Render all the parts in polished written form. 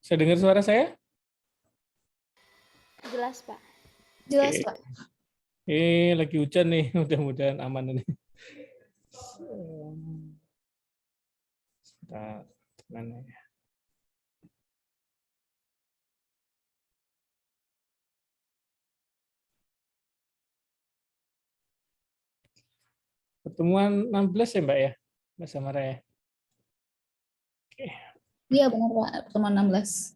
Saya dengar suara saya? Jelas, Pak. Jelas, Oke. Pak. Lagi hujan nih, mudah-mudahan aman ini. Sebentar, mana ya? Pertemuan 16 ya, Mbak ya? Mbak Samara ya? Oke. Iya, benar, Pak. Pertemuan 16.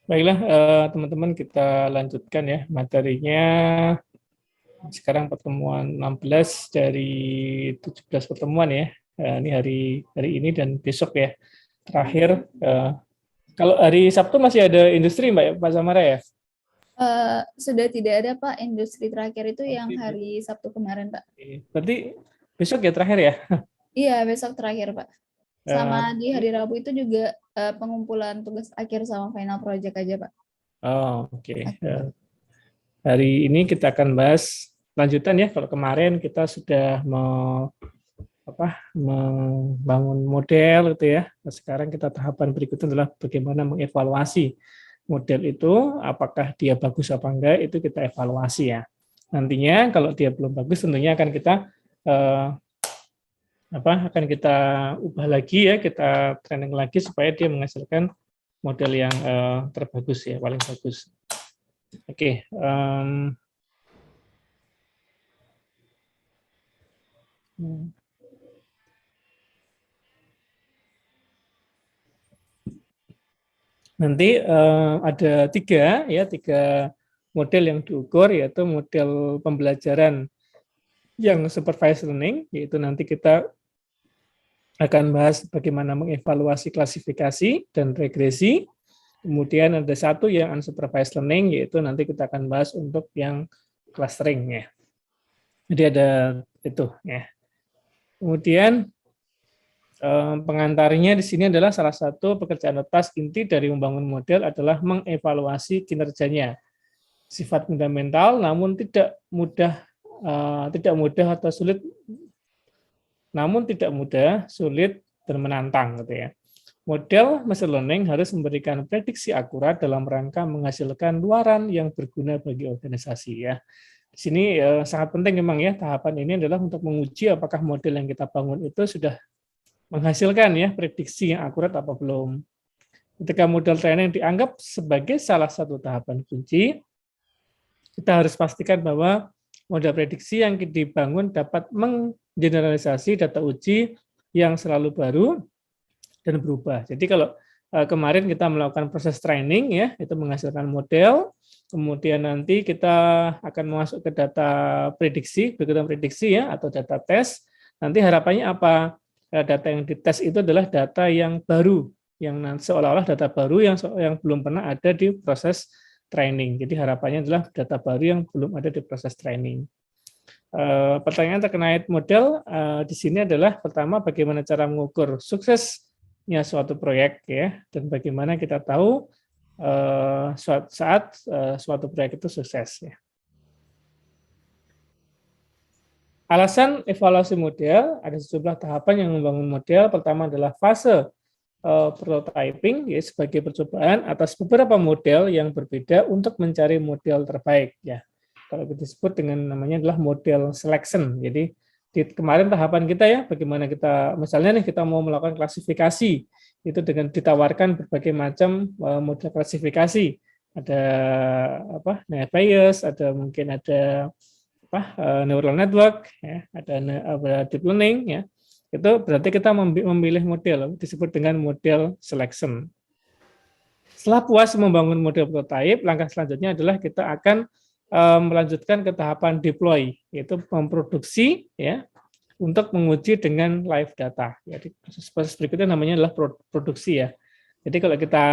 Baiklah, teman-teman, kita lanjutkan ya materinya. Sekarang pertemuan 16 dari 17 pertemuan ya. Ini hari ini dan besok ya. Terakhir, kalau hari Sabtu masih ada industri, Mbak ya, Pak Samara ya? Sudah tidak ada, Pak. Industri terakhir itu yang hari Sabtu kemarin, Pak. Berarti besok ya terakhir ya? Iya, besok terakhir, Pak. Sama di hari Rabu itu juga pengumpulan tugas akhir sama final project aja, Pak. Oh, oke. Hari ini kita akan bahas lanjutan ya. Kalau kemarin kita sudah membangun model gitu ya. Nah, sekarang kita tahapan berikutnya adalah bagaimana mengevaluasi model itu, apakah dia bagus apa enggak, itu kita evaluasi ya. Nantinya kalau dia belum bagus tentunya akan kita ubah lagi ya, kita training lagi supaya dia menghasilkan model yang terbagus ya, paling bagus. Oke. Nanti ada tiga model yang diukur, yaitu model pembelajaran yang supervised learning, yaitu nanti kita akan bahas bagaimana mengevaluasi klasifikasi dan regresi. Kemudian ada satu yang unsupervised learning, yaitu nanti kita akan bahas untuk yang clustering ya. Jadi ada itu ya. Kemudian pengantarnya di sini adalah salah satu pekerjaan atas inti dari membangun model adalah mengevaluasi kinerjanya. Sifat fundamental namun tidak mudah atau sulit, sulit dan menantang gitu ya. Model machine learning harus memberikan prediksi akurat dalam rangka menghasilkan luaran yang berguna bagi organisasi ya. Di sini sangat penting memang ya, tahapan ini adalah untuk menguji apakah model yang kita bangun itu sudah menghasilkan ya prediksi yang akurat apa belum. Ketika model training dianggap sebagai salah satu tahapan kunci, kita harus pastikan bahwa model prediksi yang dibangun dapat menggeneralisasi data uji yang selalu baru dan berubah. Jadi kalau kemarin kita melakukan proses training ya, itu menghasilkan model, kemudian nanti kita akan masuk ke data prediksi, begitu prediksi ya, atau data tes. Nanti harapannya apa? Data yang dites itu adalah data yang baru, yang seolah-olah data baru yang belum pernah ada di proses training. Jadi harapannya adalah data baru yang belum ada di proses training. Pertanyaan terkait model di sini adalah pertama bagaimana cara mengukur suksesnya suatu proyek ya, dan bagaimana kita tahu saat suatu proyek itu sukses ya. Alasan evaluasi model, ada sejumlah tahapan yang membangun model. Pertama adalah fase prototyping, ya, sebagai percobaan atas beberapa model yang berbeda untuk mencari model terbaik. Ya, kalau disebut dengan namanya adalah model selection. Jadi kemarin tahapan kita ya, bagaimana kita, misalnya nih kita mau melakukan klasifikasi, itu dengan ditawarkan berbagai macam model klasifikasi. Ada net bias, ada mungkin ada neural network, ya, ada deep learning, ya, itu berarti kita memilih model disebut dengan model selection. Setelah puas membangun model prototype, langkah selanjutnya adalah kita akan melanjutkan ke tahapan deploy, yaitu memproduksi ya untuk menguji dengan live data. Jadi proses berikutnya namanya adalah produksi ya. Jadi kalau kita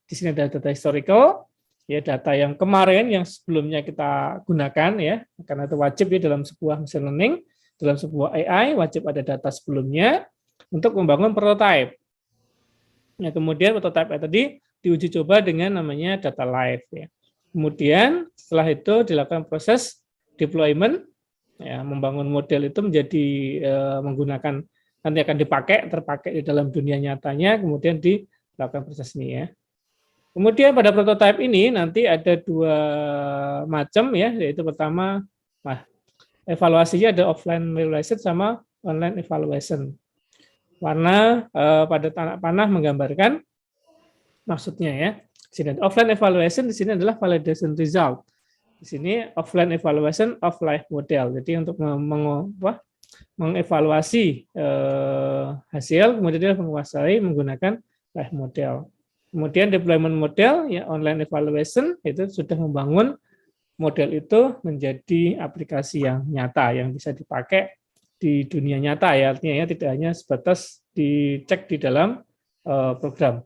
di sini ada data historical, ya data yang kemarin yang sebelumnya kita gunakan ya, karena itu wajib ya dalam sebuah machine learning, dalam sebuah AI wajib ada data sebelumnya untuk membangun prototype. Ya, kemudian prototype tadi diuji coba dengan namanya data live ya. Kemudian setelah itu dilakukan proses deployment ya, membangun model itu menjadi menggunakan nanti akan terpakai di dalam dunia nyatanya, kemudian dilakukan proses ini ya. Kemudian pada prototype ini nanti ada dua macam ya, yaitu pertama evaluasinya ada offline evaluation sama online evaluation. Warna pada tanah panah menggambarkan maksudnya ya. Sini offline evaluation di sini adalah validation result. Di sini offline evaluation of live model. Jadi untuk mengevaluasi hasil, kemudian dia menguasai menggunakan live model. Kemudian deployment model, ya online evaluation, itu sudah membangun model itu menjadi aplikasi yang nyata, yang bisa dipakai di dunia nyata ya, artinya ya tidak hanya sebatas dicek di dalam program.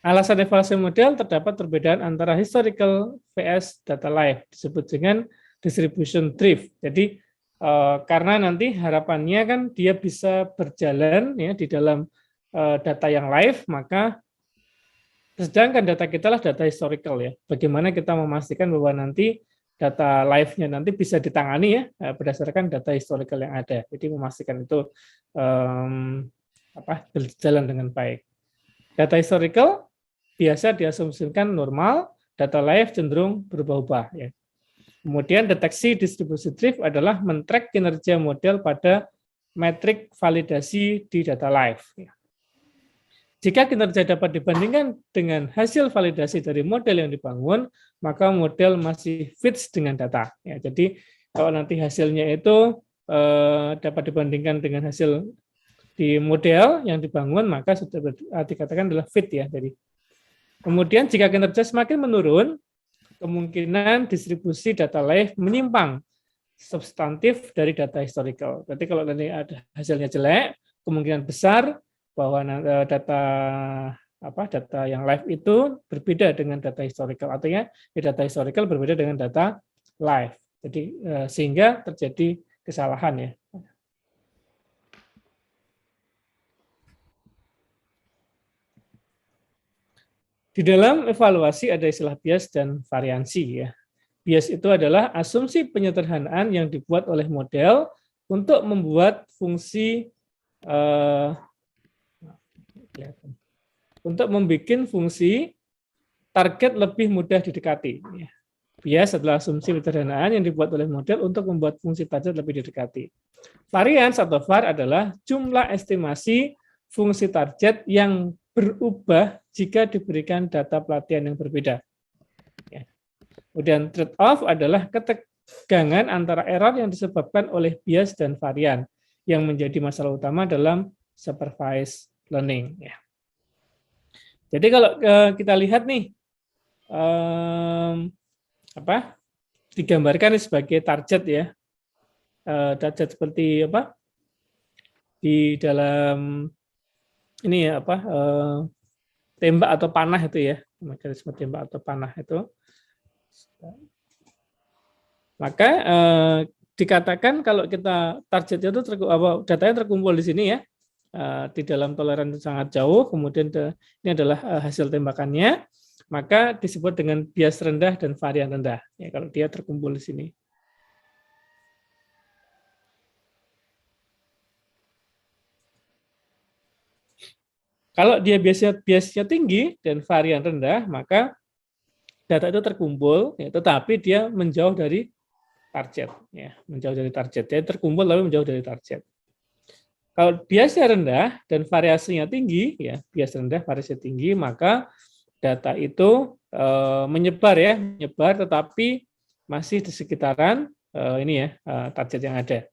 Alasan evaluasi model terdapat perbedaan antara historical vs data live, disebut dengan distribution drift. Jadi karena nanti harapannya kan dia bisa berjalan ya di dalam data yang live, maka sedangkan data kita lah data historical ya. Bagaimana kita memastikan bahwa nanti data live-nya nanti bisa ditangani ya berdasarkan data historical yang ada. Jadi memastikan itu berjalan dengan baik. Data historical biasa diasumsikan normal, data live cenderung berubah-ubah ya. Kemudian deteksi distribusi drift adalah men-track kinerja model pada metrik validasi di data live. Jika kinerja dapat dibandingkan dengan hasil validasi dari model yang dibangun, maka model masih fits dengan data. Ya, jadi kalau nanti hasilnya itu dapat dibandingkan dengan hasil di model yang dibangun, maka sudah dikatakan adalah fit ya. Jadi kemudian jika kinerja semakin menurun, kemungkinan distribusi data live menyimpang substantif dari data historical. Berarti kalau nanti ada hasilnya jelek, kemungkinan besar bahwa data yang live itu berbeda dengan data historical. Artinya data historical berbeda dengan data live. Jadi sehingga terjadi kesalahan ya. Di dalam evaluasi ada istilah bias dan variansi ya. Bias itu adalah asumsi penyederhanaan yang dibuat oleh model untuk membuat fungsi target lebih mudah didekati. Bias adalah asumsi penyederhanaan yang dibuat oleh model untuk membuat fungsi target lebih didekati. Varians atau var adalah jumlah estimasi fungsi target yang berubah jika diberikan data pelatihan yang berbeda. Kemudian trade-off adalah ketegangan antara error yang disebabkan oleh bias dan varian yang menjadi masalah utama dalam supervised learning. Jadi kalau kita lihat nih, digambarkan sebagai target ya, target seperti apa di dalam ini ya tembak atau panah itu ya, mekanisme tembak atau panah itu. Maka dikatakan kalau kita targetnya itu datanya terkumpul di sini ya, di dalam toleransi sangat jauh, kemudian ini adalah hasil tembakannya, maka disebut dengan bias rendah dan varian rendah. Ya, kalau dia terkumpul di sini. Kalau dia biasnya tinggi dan varian rendah, maka data itu terkumpul, ya, tetapi dia menjauh dari target, ya, menjauh dari target. Dia terkumpul tapi menjauh dari target. Kalau biasnya rendah dan variasinya tinggi, ya, bias rendah, variasi tinggi, maka data itu menyebar, tetapi masih di sekitaran ini ya target yang ada.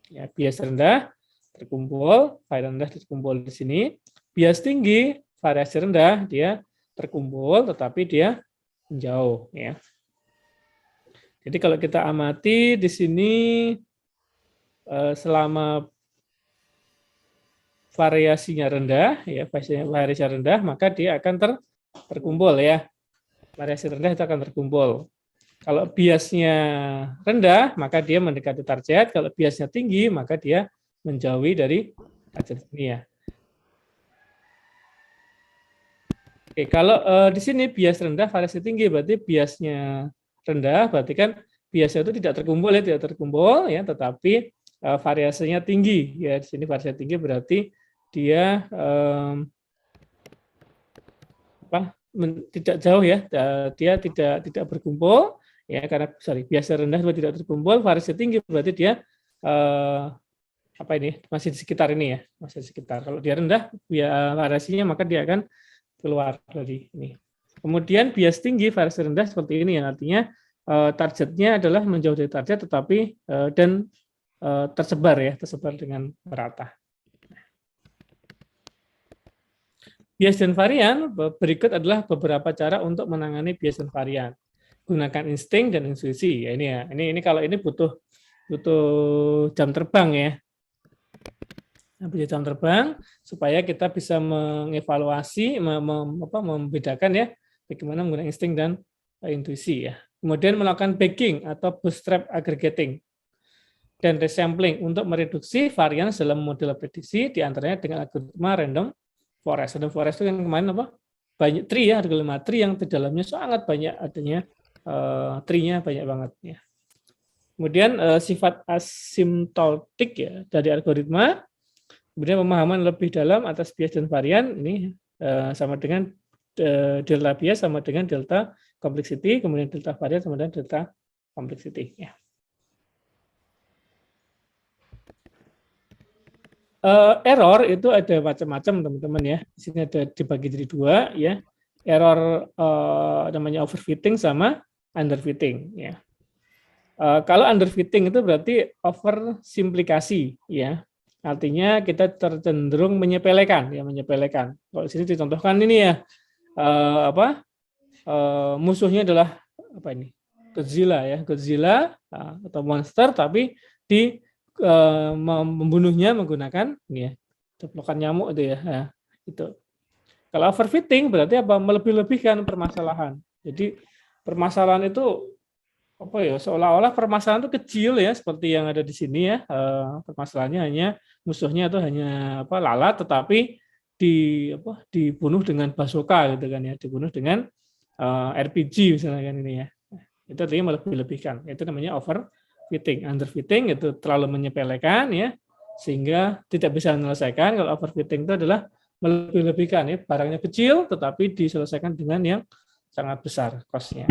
Ya, bias rendah terkumpul, variasi rendah terkumpul di sini. Bias tinggi, variasi rendah, dia terkumpul, tetapi dia menjauh. Ya. Jadi kalau kita amati di sini selama variasinya rendah, ya variasi rendah, maka dia akan terkumpul ya. Variasi rendah itu akan terkumpul. Kalau biasnya rendah, maka dia mendekati target. Kalau biasnya tinggi, maka dia menjauhi dari target ini ya. Oke, kalau di sini bias rendah, variasi tinggi, berarti biasnya rendah, berarti kan biasnya itu tidak terkumpul ya, tidak terkumpul ya, tetapi variasinya tinggi ya. Di sini variasi tinggi berarti dia tidak jauh ya, dia tidak berkumpul ya, karena biasa rendah tidak terkumpul, variasi tinggi berarti dia masih di sekitar ini ya, masih di sekitar. Kalau dia rendah variasinya, maka dia akan keluar dari ini. Kemudian bias tinggi, variasi rendah seperti ini ya, artinya targetnya adalah menjauh dari target tetapi dan tersebar dengan merata. Bias dan varian, berikut adalah beberapa cara untuk menangani bias dan varian. Gunakan insting dan intuisi. Ya, ini ya. Ini kalau ini butuh jam terbang ya. Butuh jam terbang supaya kita bisa mengevaluasi, membedakan ya bagaimana menggunakan insting dan intuisi ya. Kemudian melakukan bagging atau bootstrap aggregating dan resampling untuk mereduksi varian dalam model prediksi, diantaranya dengan algoritma random forest. Random forest itu yang kemarin banyak tree ya, ada 5 tree yang di dalamnya sangat banyak adanya tree-nya banyak banget ya. Kemudian sifat asimptotik ya dari algoritma. Kemudian pemahaman lebih dalam atas bias dan varian ini sama dengan delta bias sama dengan delta complexity, kemudian delta varian sama dengan delta complexity ya. Error itu ada macam-macam teman-teman ya. Di sini ada dibagi jadi 2 ya. Error namanya overfitting sama underfitting ya. Kalau underfitting itu berarti oversimplikasi ya. Artinya kita tercenderung menyepelekan ya, menyepelekan. Kalau di sini dicontohkan ini ya, musuhnya adalah apa ini? Godzilla ya, Godzilla atau monster, tapi membunuhnya menggunakan ya, ceplokan nyamuk itu ya. Nah, itu. Kalau overfitting berarti apa? Melebih-lebihkan permasalahan. Jadi permasalahan itu seolah-olah permasalahan itu kecil ya, seperti yang ada di sini ya. Permasalahannya hanya musuhnya itu hanya lalat, tetapi dibunuh dengan bazooka gitu kan ya, dibunuh dengan RPG misalnya kan ini ya. Itu artinya melebih-lebihkan. Itu namanya overfitting. Underfitting itu terlalu menyepelekan ya, sehingga tidak bisa menyelesaikan. Kalau overfitting itu adalah melebih-lebihkan ya, barangnya kecil tetapi diselesaikan dengan yang sangat besar cost-nya.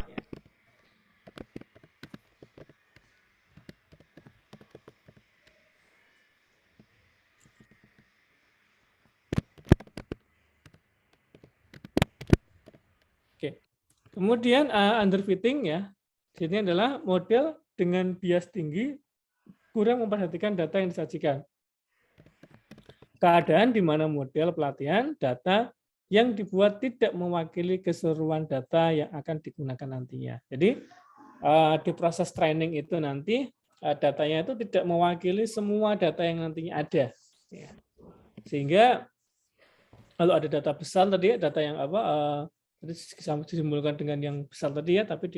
Oke. Kemudian underfitting ya, ini adalah model dengan bias tinggi kurang memperhatikan data yang disajikan. Keadaan di mana model pelatihan data yang dibuat tidak mewakili keseluruhan data yang akan digunakan nantinya. Jadi di proses training itu nanti datanya itu tidak mewakili semua data yang nantinya ada. Sehingga kalau ada data besar tadi, data yang disimpulkan dengan yang besar tadi ya, tapi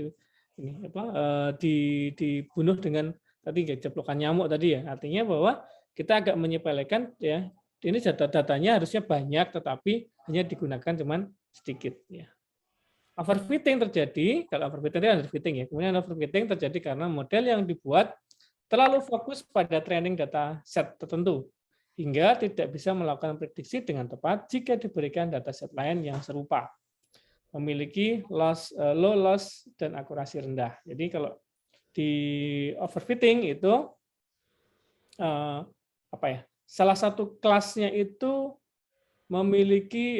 dibunuh dengan tadi ceplokan nyamuk tadi ya. Artinya bahwa kita agak menyepelekan ya. Ini datanya harusnya banyak, tetapi hanya digunakan cuman sedikit ya. Overfitting terjadi, kalau overfitting itu underfitting ya. Kemudian overfitting terjadi karena model yang dibuat terlalu fokus pada training data set tertentu, hingga tidak bisa melakukan prediksi dengan tepat jika diberikan dataset lain yang serupa, memiliki low loss dan akurasi rendah. Jadi kalau di overfitting itu salah satu kelasnya itu memiliki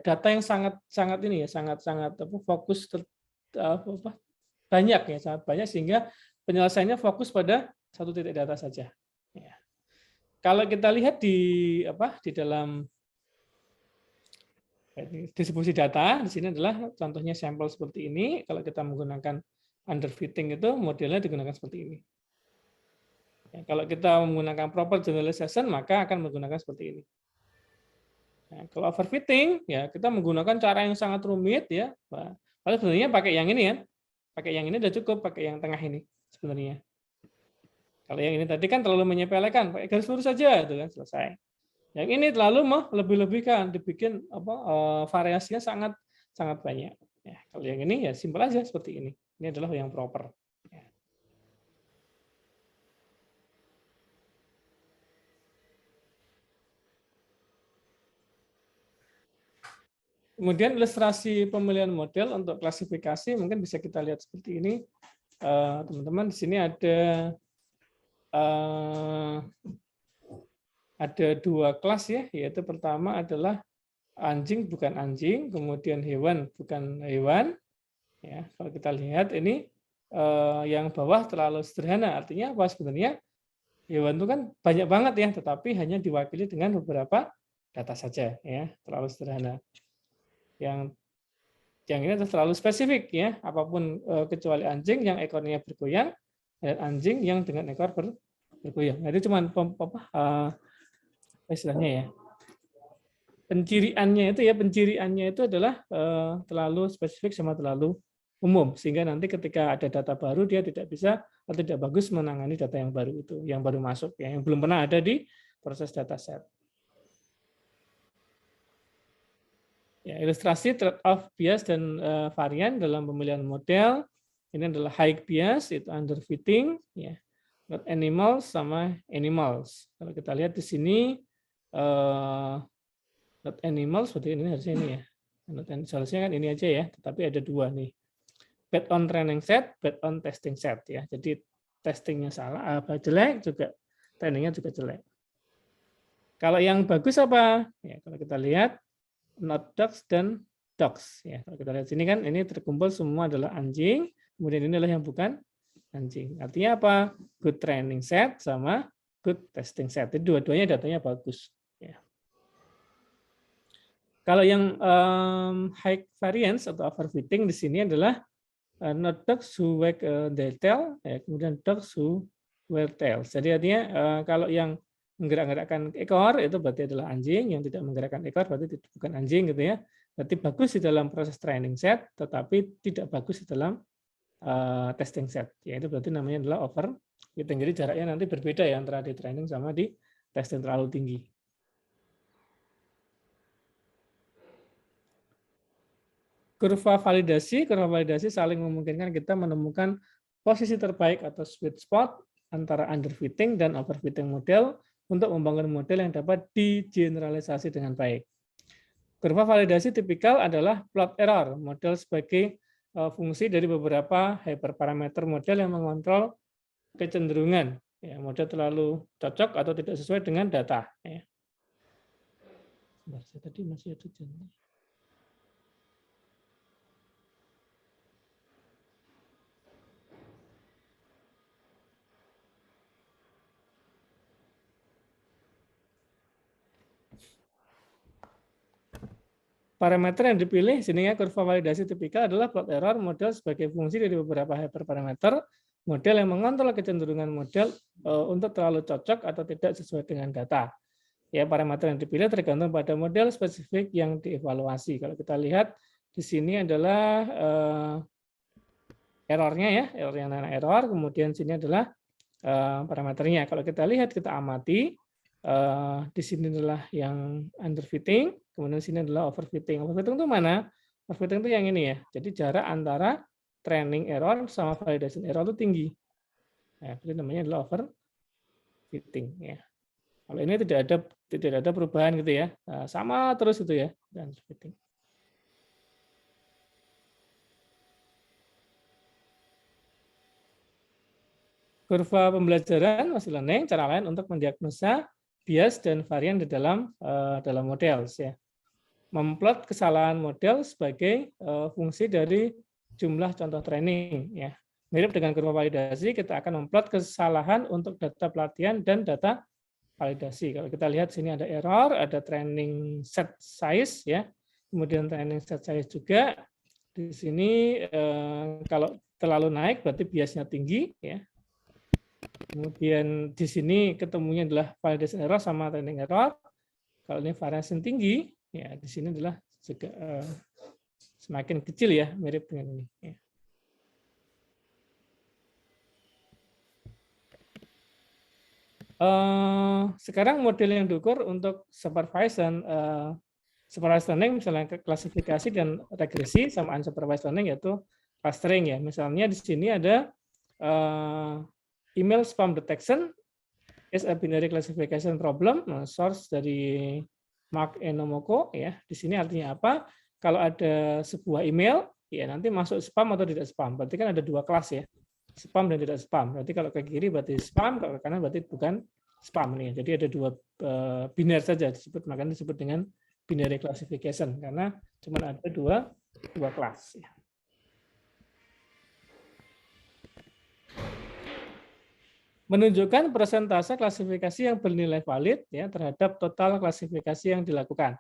data yang sangat fokus banyak ya, sangat banyak, sehingga penyelesaiannya fokus pada satu titik data saja. Ya. Kalau kita lihat di dalam distribusi data, di sini adalah contohnya sampel seperti ini. Kalau kita menggunakan underfitting itu modelnya digunakan seperti ini. Ya, kalau kita menggunakan proper generalization maka akan menggunakan seperti ini. Nah, kalau overfitting ya kita menggunakan cara yang sangat rumit ya. Padahal sebenarnya pakai yang ini ya. Pakai yang ini udah cukup, pakai yang tengah ini sebenarnya. Kalau yang ini tadi kan terlalu menyepelekan, pakai garis lurus saja, itu kan selesai. Yang ini terlalu lebih-lebihkan, dibikin variasinya sangat sangat banyak. Ya, kalau yang ini ya simpel aja seperti ini. Ini adalah yang proper. Ya. Kemudian ilustrasi pemilihan model untuk klasifikasi mungkin bisa kita lihat seperti ini. Teman-teman, di sini ada dua kelas ya, yaitu pertama adalah anjing bukan anjing, kemudian hewan bukan hewan. Ya, kalau kita lihat ini yang bawah terlalu sederhana, artinya apa sebenarnya? Hewan itu kan banyak banget ya, tetapi hanya diwakili dengan beberapa data saja ya, terlalu sederhana. Yang ini terlalu spesifik ya, apapun kecuali anjing yang ekornya bergoyang dan anjing yang dengan ekor bergoyang. Nah, itu cuma istilahnya ya. Penciriannya itu adalah terlalu spesifik sama terlalu umum, sehingga nanti ketika ada data baru dia tidak bisa atau tidak bagus menangani data yang baru itu, yang baru masuk ya, yang belum pernah ada di proses dataset. Ya, ilustrasi trade-off bias dan varian dalam pemilihan model. Ini adalah high bias, itu underfitting, ya. Not animals sama animals. Kalau kita lihat di sini not animals seperti ini harusnya ini ya. Seharusnya kan ini aja ya, tetapi ada dua nih. Bad on training set, bad on testing set ya. Jadi testingnya salah, jelek juga, trainingnya juga jelek. Kalau yang bagus apa? Ya, kalau kita lihat not dogs dan dogs ya. Kalau kita lihat sini kan ini terkumpul semua adalah anjing, kemudian ini adalah yang bukan anjing. Artinya apa? Good training set sama good testing set. Jadi dua-duanya datanya bagus. Ya. Kalau yang high variance atau overfitting di sini adalah not dogs who wag their tail, ya, kemudian dogs who wear tails. Jadi artinya kalau yang menggerak-gerakkan ekor itu berarti adalah anjing, yang tidak menggerakkan ekor berarti bukan anjing gitu ya. Berarti bagus di dalam proses training set, tetapi tidak bagus di dalam testing set. Ya, itu berarti namanya adalah overfitting. Jadi jaraknya nanti berbeda ya antara di training sama di testing terlalu tinggi. Kurva validasi saling memungkinkan kita menemukan posisi terbaik atau sweet spot antara underfitting dan overfitting model untuk membangun model yang dapat digeneralisasi dengan baik. Kurva validasi tipikal adalah plot error, model sebagai fungsi dari beberapa hyperparameter model yang mengontrol kecenderungan. Ya, model terlalu cocok atau tidak sesuai dengan data. Ya. Sebentar, tadi masih ada janji. Parameter yang dipilih sini ya, kurva validasi tipikal adalah plot error model sebagai fungsi dari beberapa hyperparameter model yang mengontrol kecenderungan model untuk terlalu cocok atau tidak sesuai dengan data. Ya, parameter yang dipilih tergantung pada model spesifik yang dievaluasi. Kalau kita lihat di sini adalah errornya ya, error yang namanya error, kemudian sini adalah parameternya. Kalau kita lihat, kita amati, di sini adalah yang underfitting, kemudian sini adalah overfitting. Overfitting itu mana? Overfitting itu yang ini ya. Jadi jarak antara training error sama validation error itu tinggi. Nah, itu namanya adalah overfitting ya. Kalau ini tidak ada perubahan gitu ya. Nah, sama terus itu ya, underfitting. Kurva pembelajaran machine learning cara lain untuk mendiagnosa bias dan varian di dalam model ya. Memplot kesalahan model sebagai fungsi dari jumlah contoh training ya. Mirip dengan kurva validasi, kita akan memplot kesalahan untuk data pelatihan dan data validasi. Kalau kita lihat sini ada error, ada training set size ya. Kemudian training set size juga. Di sini kalau terlalu naik berarti biasnya tinggi ya. Kemudian di sini ketemunya adalah validation error sama training error. Kalau ini variasi tinggi, ya di sini adalah juga semakin kecil ya, mirip dengan ini. Ya. Sekarang model yang diukur untuk supervised learning, misalnya klasifikasi dan regresi, sama unsupervised learning yaitu clustering ya. Misalnya di sini ada email spam detection is a binary classification problem, source dari Mark Enomoko ya. Di sini artinya apa? Kalau ada sebuah email ya nanti masuk spam atau tidak spam. Berarti kan ada dua kelas ya. Spam dan tidak spam. Berarti kalau ke kiri berarti spam, kalau ke kanan berarti bukan spam nih. Jadi ada dua biner saja disebut, makanya disebut dengan binary classification karena cuma ada dua kelas ya. Menunjukkan persentase klasifikasi yang bernilai valid ya terhadap total klasifikasi yang dilakukan.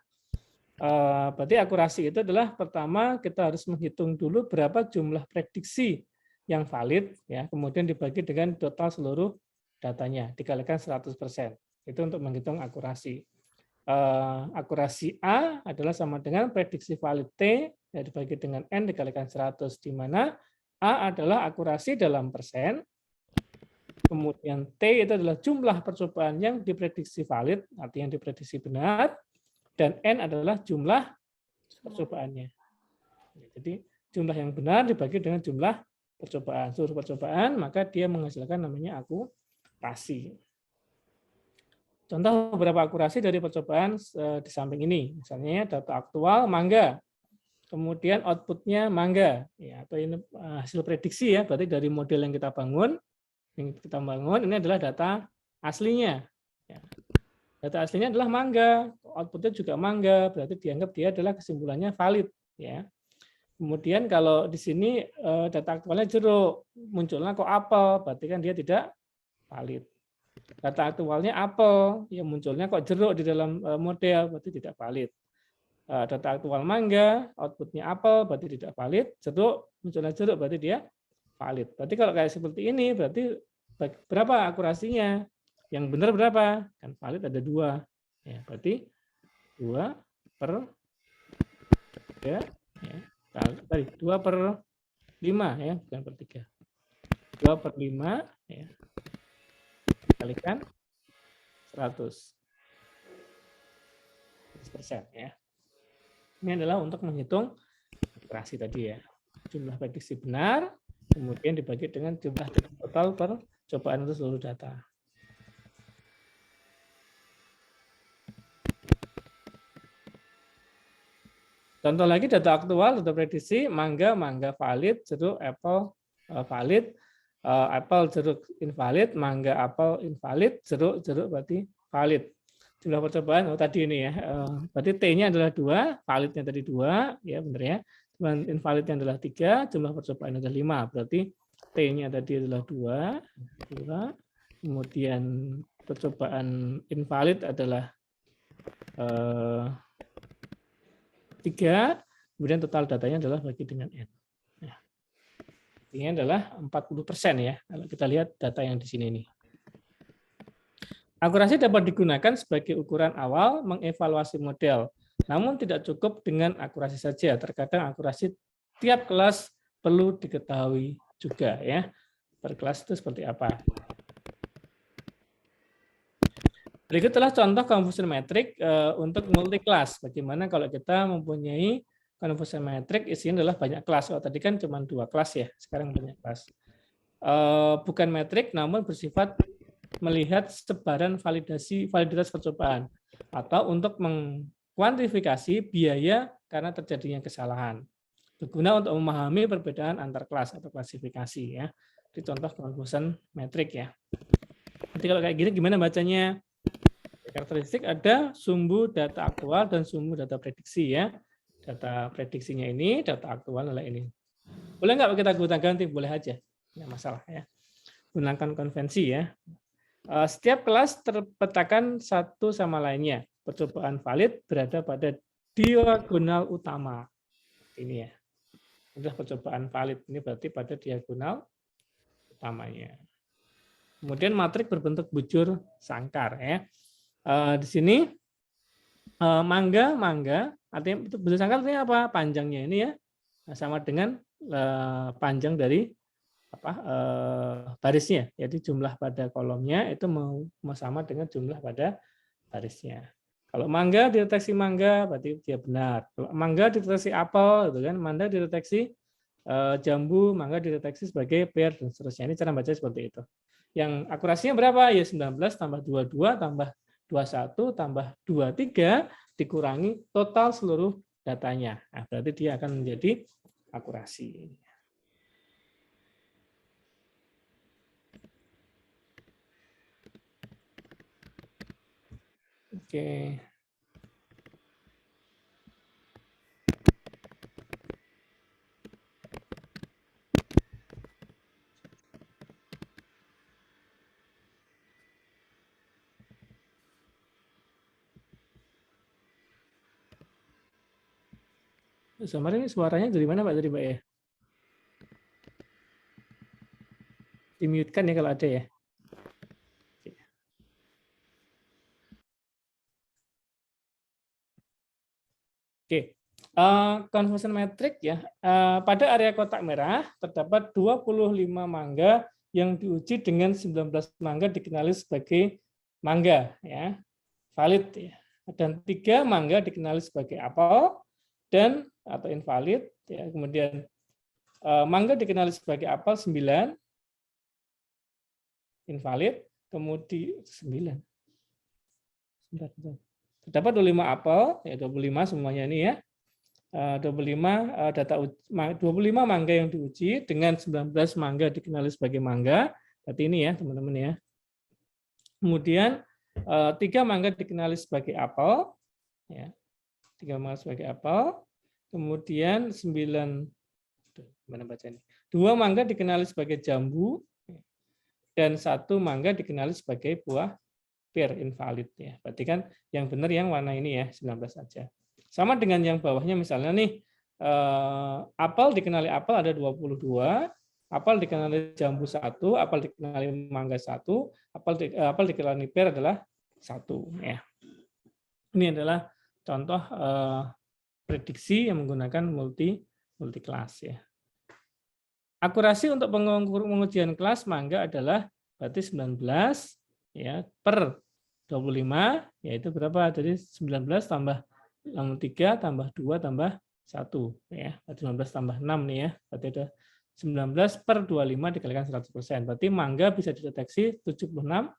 Berarti akurasi itu adalah pertama kita harus menghitung dulu berapa jumlah prediksi yang valid ya, kemudian dibagi dengan total seluruh datanya dikalikan 100%. Itu untuk menghitung akurasi. Akurasi A adalah sama dengan prediksi valid T ya, dibagi dengan N dikalikan 100, di mana A adalah akurasi dalam persen, kemudian T itu adalah jumlah percobaan yang diprediksi valid, artinya yang diprediksi benar, dan N adalah jumlah percobaannya. Jadi jumlah yang benar dibagi dengan jumlah percobaan, seluruh percobaan, maka dia menghasilkan namanya akurasi. Contoh beberapa akurasi dari percobaan di samping ini, misalnya data aktual mangga, kemudian outputnya mangga, ya, atau ini hasil prediksi ya, berarti dari model yang kita bangun ini adalah data aslinya. Ya. Data aslinya adalah mangga, outputnya juga mangga, berarti dianggap dia adalah kesimpulannya valid. Ya. Kemudian kalau di sini data aktualnya jeruk, munculnya kok apel, berarti kan dia tidak valid. Data aktualnya apel, ya munculnya kok jeruk di dalam model, berarti tidak valid. Data aktual mangga, outputnya apel, berarti tidak valid. Jeruk, munculnya jeruk, berarti dia valid. Berarti kalau kayak seperti ini, berarti berapa akurasinya? Yang benar berapa? Kan valid ada 2. Ya, berarti 2 per 3. Ya. Tadi 2 per 5 ya, bukan per 3. 2 per 5 ya. Kalikan 100%. Ya. Ini adalah untuk menghitung akurasi tadi ya. Jumlah prediksi benar, kemudian dibagi dengan jumlah total percobaan untuk seluruh data. Contoh lagi data aktual, data prediksi, mangga valid, jeruk, apple valid, apple, jeruk invalid, mangga, apple invalid, jeruk berarti valid. Jumlah percobaan, tadi ini ya, berarti T-nya adalah 2, validnya tadi 2, ya benar ya. Invalidnya adalah 3, jumlah percobaan adalah 5, berarti T-nya tadi adalah 2, kemudian percobaan invalid adalah 3, kemudian total datanya adalah bagi dengan N. Nah, ini adalah 40% ya, kalau kita lihat data yang di sini ini. Akurasi dapat digunakan sebagai ukuran awal mengevaluasi model, namun tidak cukup dengan akurasi saja. Terkadang akurasi tiap kelas perlu diketahui juga ya. Per kelas itu seperti apa. Berikut adalah contoh confusion metric untuk multi kelas. Bagaimana kalau kita mempunyai confusion metric isinya adalah banyak kelas. Tadi kan cuma 2 kelas ya, sekarang banyak kelas. Bukan metrik, namun bersifat melihat sebaran validitas percobaan atau untuk mengkuantifikasi biaya karena terjadinya kesalahan. Berguna untuk memahami perbedaan antar kelas atau klasifikasi ya. Di contoh confusion metric ya. Nanti kalau kayak gini gimana bacanya? Karakteristik ada sumbu data aktual dan sumbu data prediksi ya. Data prediksinya ini, data aktual adalah ini. Boleh nggak kita gonta-ganti? Boleh aja, nggak masalah ya. Gunakan konvensi ya. Setiap kelas terpetakan satu sama lainnya. Percobaan valid berada pada diagonal utama. Ini ya. Adalah percobaan valid. Ini berarti pada diagonal utamanya. Kemudian matrik berbentuk bujur sangkar ya. Di sini mangga artinya bujur sangkar artinya apa? Panjangnya ini ya sama dengan panjang dari barisnya. Jadi jumlah pada kolomnya itu mau sama dengan jumlah pada barisnya. Kalau mangga dideteksi mangga, berarti dia benar. Kalau mangga dideteksi apel, gitu kan? Mangga dideteksi jambu, mangga dideteksi sebagai pear dan seterusnya. Ini cara baca seperti itu. Yang akurasinya berapa? Ya 19 tambah 22 tambah 21 tambah 23 dikurangi total seluruh datanya. Nah, berarti dia akan menjadi akurasi. Oke. Sebenarnya ini suaranya dari mana Pak tadi Pak ya? Di-mute-kan ya kalau ada ya. Oke. Conversion metric ya. Pada area kotak merah terdapat 25 mangga yang diuji dengan 19 mangga dikenali sebagai mangga ya. Valid ya. Dan 3 mangga dikenali sebagai apel dan atau invalid ya. Kemudian mangga dikenali sebagai apel 9 invalid, kemudian 9. Terdapat 25 apel, ya 25 semuanya ini ya. 25 25 mangga yang diuji dengan 19 mangga dikenali sebagai mangga. Berarti ini ya, teman-teman ya. Kemudian 3 mangga dikenali sebagai apel ya. 3 mangga sebagai apel. Kemudian 9 mana baca ini? 2 mangga dikenali sebagai jambu dan 1 mangga dikenali sebagai buah pear invalid ya. Berarti kan yang benar yang warna ini ya, 19 saja. Sama dengan yang bawahnya misalnya nih apel dikenali apel ada 22, apel dikenali jambu 1, apel dikenali mangga 1, apel dikenali pear adalah 1 ya. Ini adalah contoh prediksi yang menggunakan multi kelas ya. Akurasi untuk pengujian kelas mangga adalah berarti 19 ya per 25 yaitu berapa? Jadi 19 tambah 63 tambah 2 tambah 1 ya. 19 tambah 6 nih ya. Berarti ada 19 per 25 dikalikan 100%. Berarti mangga bisa dideteksi 76%.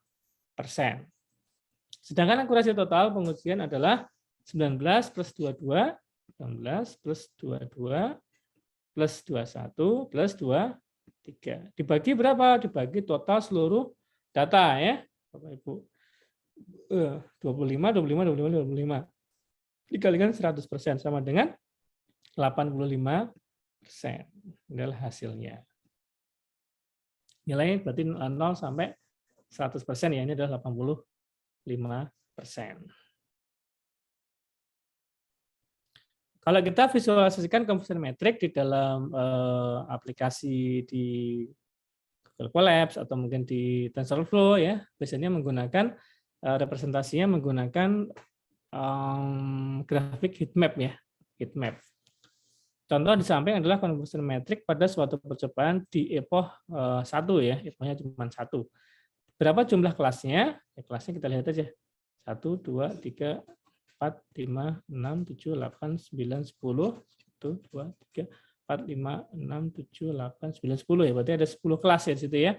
Sedangkan akurasi total pengujian adalah 19 plus 22, 19 plus 22 plus 21 plus 23. Dibagi berapa? Dibagi total seluruh data ya. Bapak Ibu. 25, 25, 25, 25. Dikalikan 100% sama dengan 85%. Inilah hasilnya. Nilainya berarti 0 sampai 100% ya. Ini adalah 85%. Kalau kita visualisasikan conversion metric di dalam aplikasi di Google Colabs atau mungkin di TensorFlow ya, biasanya menggunakan representasinya menggunakan grafik heat map ya, heat map. Contoh di samping adalah conversion metric pada suatu percobaan di epoch 1 ya, epochnya cuma 1. Berapa jumlah kelasnya? Ya, kelasnya kita lihat aja. 1, 2, 3, 4, 5, 6, 7, 8, 9, 10, 1, 2, 3, 4, 5, 6, 7, 8, 9, 10 ya. Berarti ada 10 kelas ya di situ ya.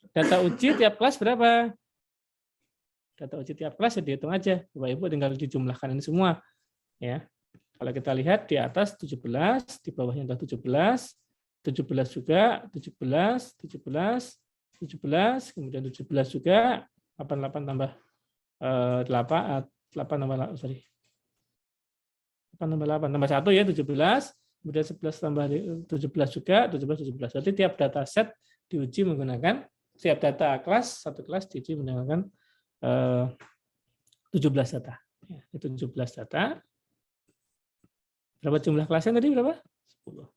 Data uji tiap kelas berapa? Data uji tiap kelas ya dihitung aja. Bapak Ibu tinggal dijumlahkan ini semua. Ya. Kalau kita lihat di atas 17, di bawahnya ada 17, 17 juga, 17, 17, 17, kemudian 17 juga, 88 tambah 8 tambah 1 ya 17, kemudian 11 tambah 17 juga 17. Berarti tiap data set diuji menggunakan setiap data kelas satu kelas diuji menggunakan 17 data. Ya, 17 data. Berapa jumlah kelasnya tadi berapa? 10.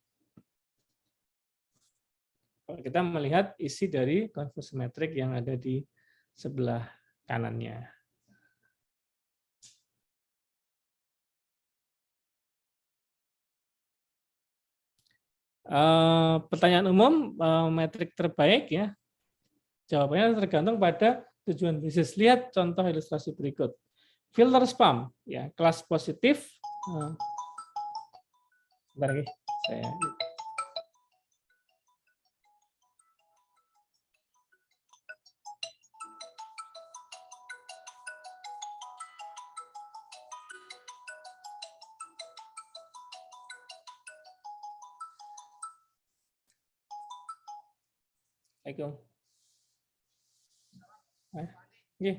Kalau kita melihat isi dari conversion metric yang ada di sebelah kanannya. Pertanyaan umum, metrik terbaik ya. Jawabannya tergantung pada tujuan bisnis. Lihat contoh ilustrasi berikut. Filter spam, ya, kelas positif. Sebentar lagi, saya Assalamualaikum. Nggih.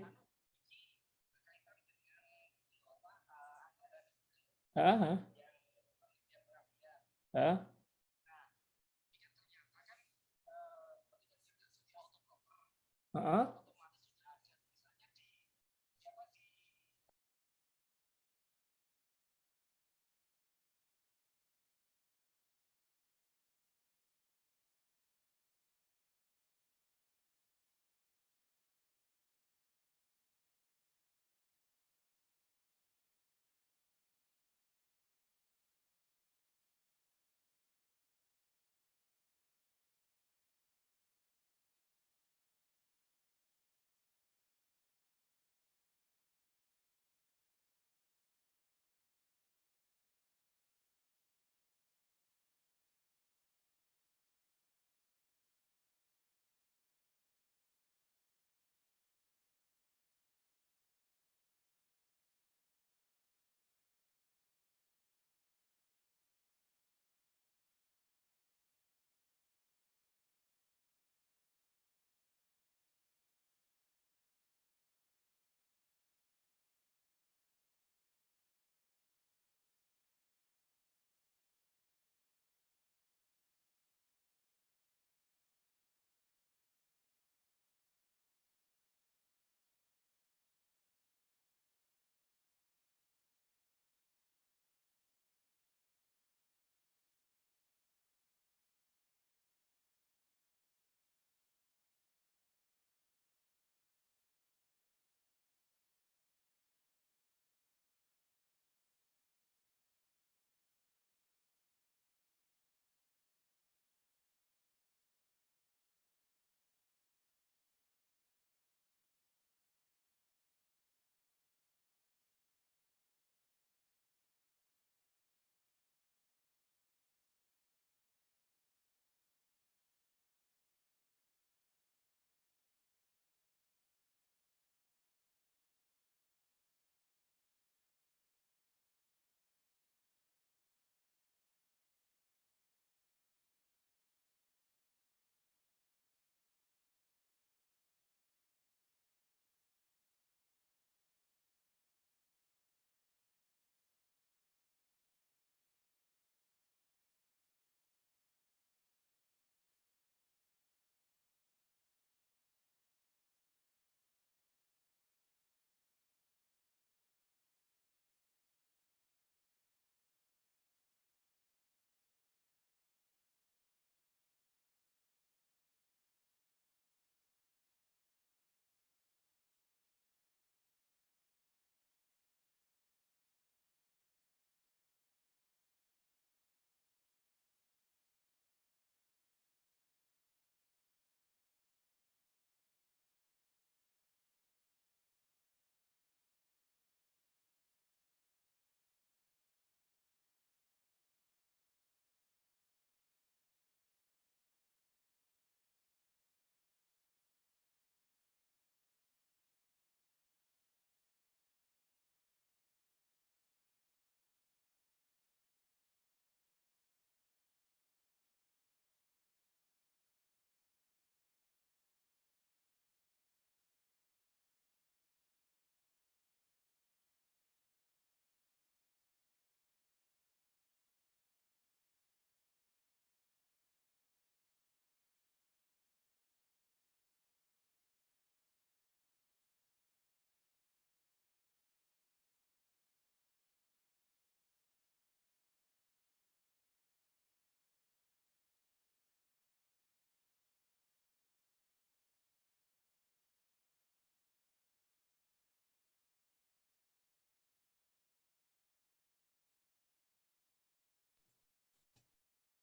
Heeh, heeh. Heeh.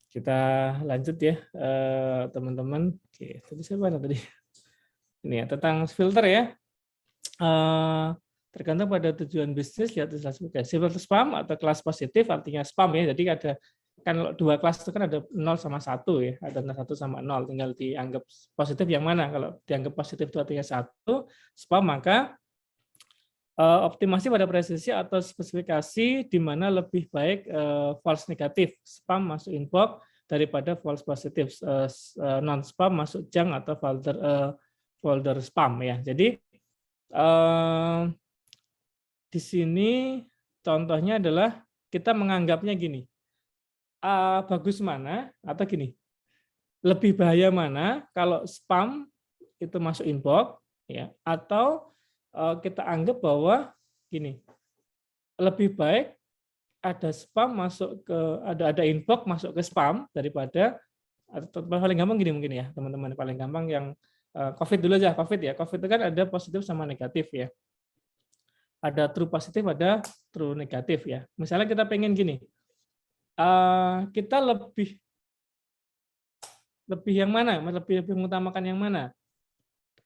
Kita lanjut ya, teman-teman. Oke, tadi saya mana tadi? Ini ya, tentang filter ya. Tergantung pada tujuan bisnis, lihat filter spam atau kelas positif, artinya spam ya. Jadi ada kan kalau dua kelas itu kan ada 0 sama 1 ya, ada 1 sama 0, tinggal dianggap positif yang mana. Kalau dianggap positif itu artinya 1, spam, maka optimasi pada presisi atau spesifikasi di mana lebih baik false negatif, spam masuk inbox daripada false positif, non spam masuk junk atau folder spam ya. Jadi di sini contohnya adalah kita menganggapnya gini, bagus mana atau gini, lebih bahaya mana kalau spam itu masuk inbox ya, atau kita anggap bahwa gini, lebih baik ada spam masuk ke ada inbox masuk ke spam daripada, atau paling gampang gini mungkin ya teman-teman, paling gampang yang COVID dulu aja. COVID ya, COVID itu kan ada positif sama negatif ya, ada true positif, ada true negatif ya. Misalnya kita pengen gini, kita lebih yang mana, lebih mengutamakan yang mana,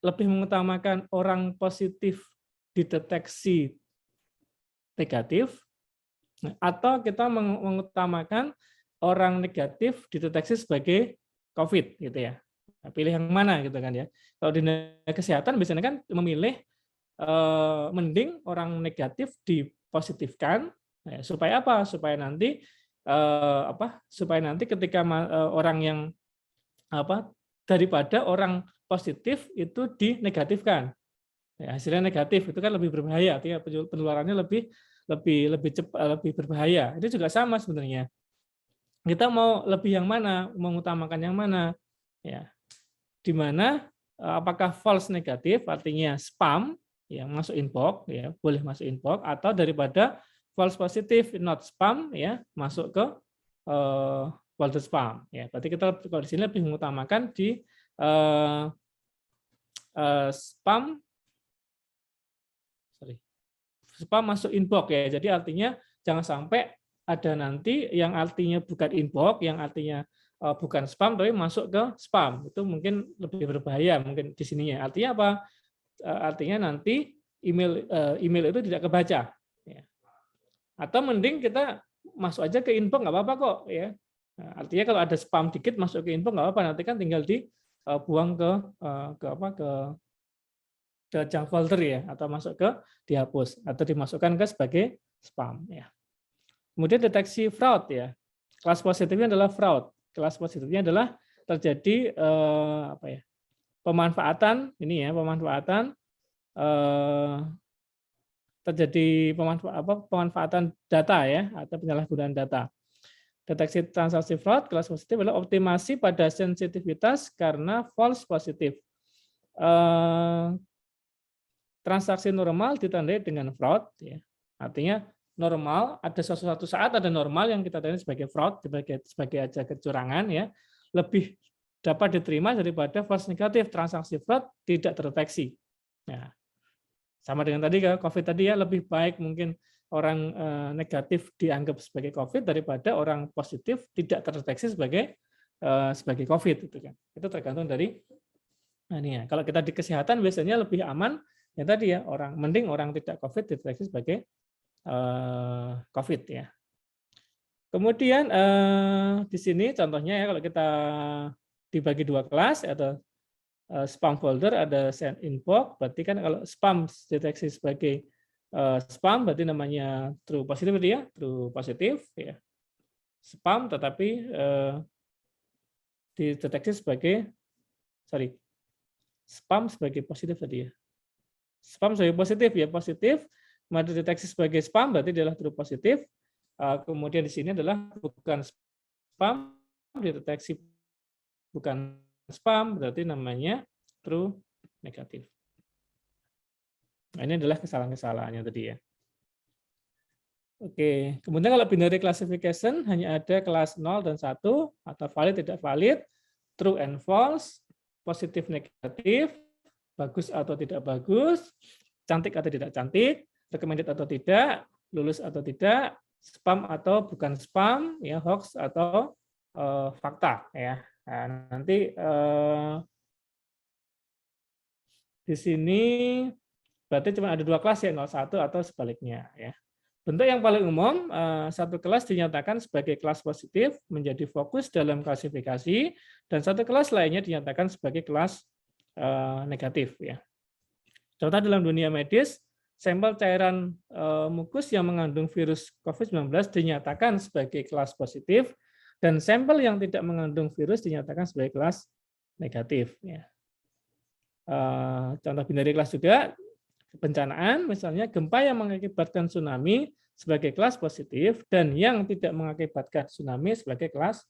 lebih mengutamakan orang positif dideteksi negatif, atau kita mengutamakan orang negatif dideteksi sebagai COVID gitu ya. Nah, pilih yang mana gitu kan ya. Kalau di kesehatan biasanya kan memilih mending orang negatif dipositifkan supaya apa? Supaya nanti supaya nanti ketika orang yang daripada orang positif itu dinegatifkan. Ya, hasilnya negatif itu kan lebih berbahaya, artinya penularannya lebih cepat, lebih berbahaya. Itu juga sama sebenarnya. Kita mau lebih yang mana, mengutamakan yang mana, ya. Di mana apakah false negatif, artinya spam yang masuk inbox, ya boleh masuk inbox, atau daripada false positif, not spam, ya masuk ke folder spam. Ya, berarti kita kalau di sini lebih mengutamakan di spam masuk inbox ya. Jadi artinya jangan sampai ada nanti yang artinya bukan inbox, yang artinya bukan spam tapi masuk ke spam. Itu mungkin lebih berbahaya mungkin di sininya. Artinya apa? Artinya nanti email itu tidak kebaca. Ya. Atau mending kita masuk aja ke inbox, nggak apa-apa kok ya. Nah, artinya kalau ada spam dikit masuk ke inbox nggak apa-apa, nanti kan tinggal dibuang ke junk folder ya, atau masuk ke dihapus atau dimasukkan ke sebagai spam ya. Kemudian deteksi fraud ya. Kelas positifnya adalah fraud. Kelas positifnya adalah terjadi pemanfaatan ini ya, terjadi pemanfaatan data ya, atau penyalahgunaan data. Deteksi transaksi fraud kelas positif adalah optimasi pada sensitivitas karena false positif. Transaksi normal ditandai dengan fraud, ya. Artinya normal, ada suatu saat ada normal yang kita tandai sebagai fraud, sebagai aja kecurangan, ya, lebih dapat diterima daripada false negatif, transaksi fraud tidak terdeteksi. Nah, sama dengan tadi COVID tadi ya, lebih baik mungkin orang negatif dianggap sebagai COVID daripada orang positif tidak terdeteksi sebagai COVID, itu kan. Itu tergantung dari ini ya. Kalau kita di kesehatan biasanya lebih aman. Ya tadi ya, mending orang tidak COVID dideteksi sebagai COVID ya. Kemudian di sini contohnya ya, kalau kita dibagi dua kelas, ada spam folder, ada send inbox. Berarti kan kalau spam deteksi sebagai spam, berarti namanya true positif ya, true positif ya. Spam tetapi dideteksi sebagai spam sebagai positif tadi ya. Spam sebagai positif ya, positif, maka deteksi sebagai spam berarti adalah true positif. Kemudian di sini adalah bukan spam, dideteksi bukan spam berarti namanya true negatif. Nah, ini adalah kesalahan-kesalahannya tadi ya. Oke, kemudian kalau binary classification hanya ada kelas 0 dan 1 atau valid tidak valid, true and false, positif negatif, bagus atau tidak bagus, cantik atau tidak cantik, recommended atau tidak, lulus atau tidak, spam atau bukan spam, ya hoax atau fakta ya. Nah, nanti di sini berarti cuma ada 2 kelas ya, 01 atau sebaliknya ya. Bentuk yang paling umum, satu kelas dinyatakan sebagai kelas positif menjadi fokus dalam klasifikasi, dan satu kelas lainnya dinyatakan sebagai kelas negatif ya. Contoh dalam dunia medis, sampel cairan mukus yang mengandung virus COVID-19 dinyatakan sebagai kelas positif, dan sampel yang tidak mengandung virus dinyatakan sebagai kelas negatif ya. Contoh binary kelas juga, bencanaan, misalnya gempa yang mengakibatkan tsunami sebagai kelas positif dan yang tidak mengakibatkan tsunami sebagai kelas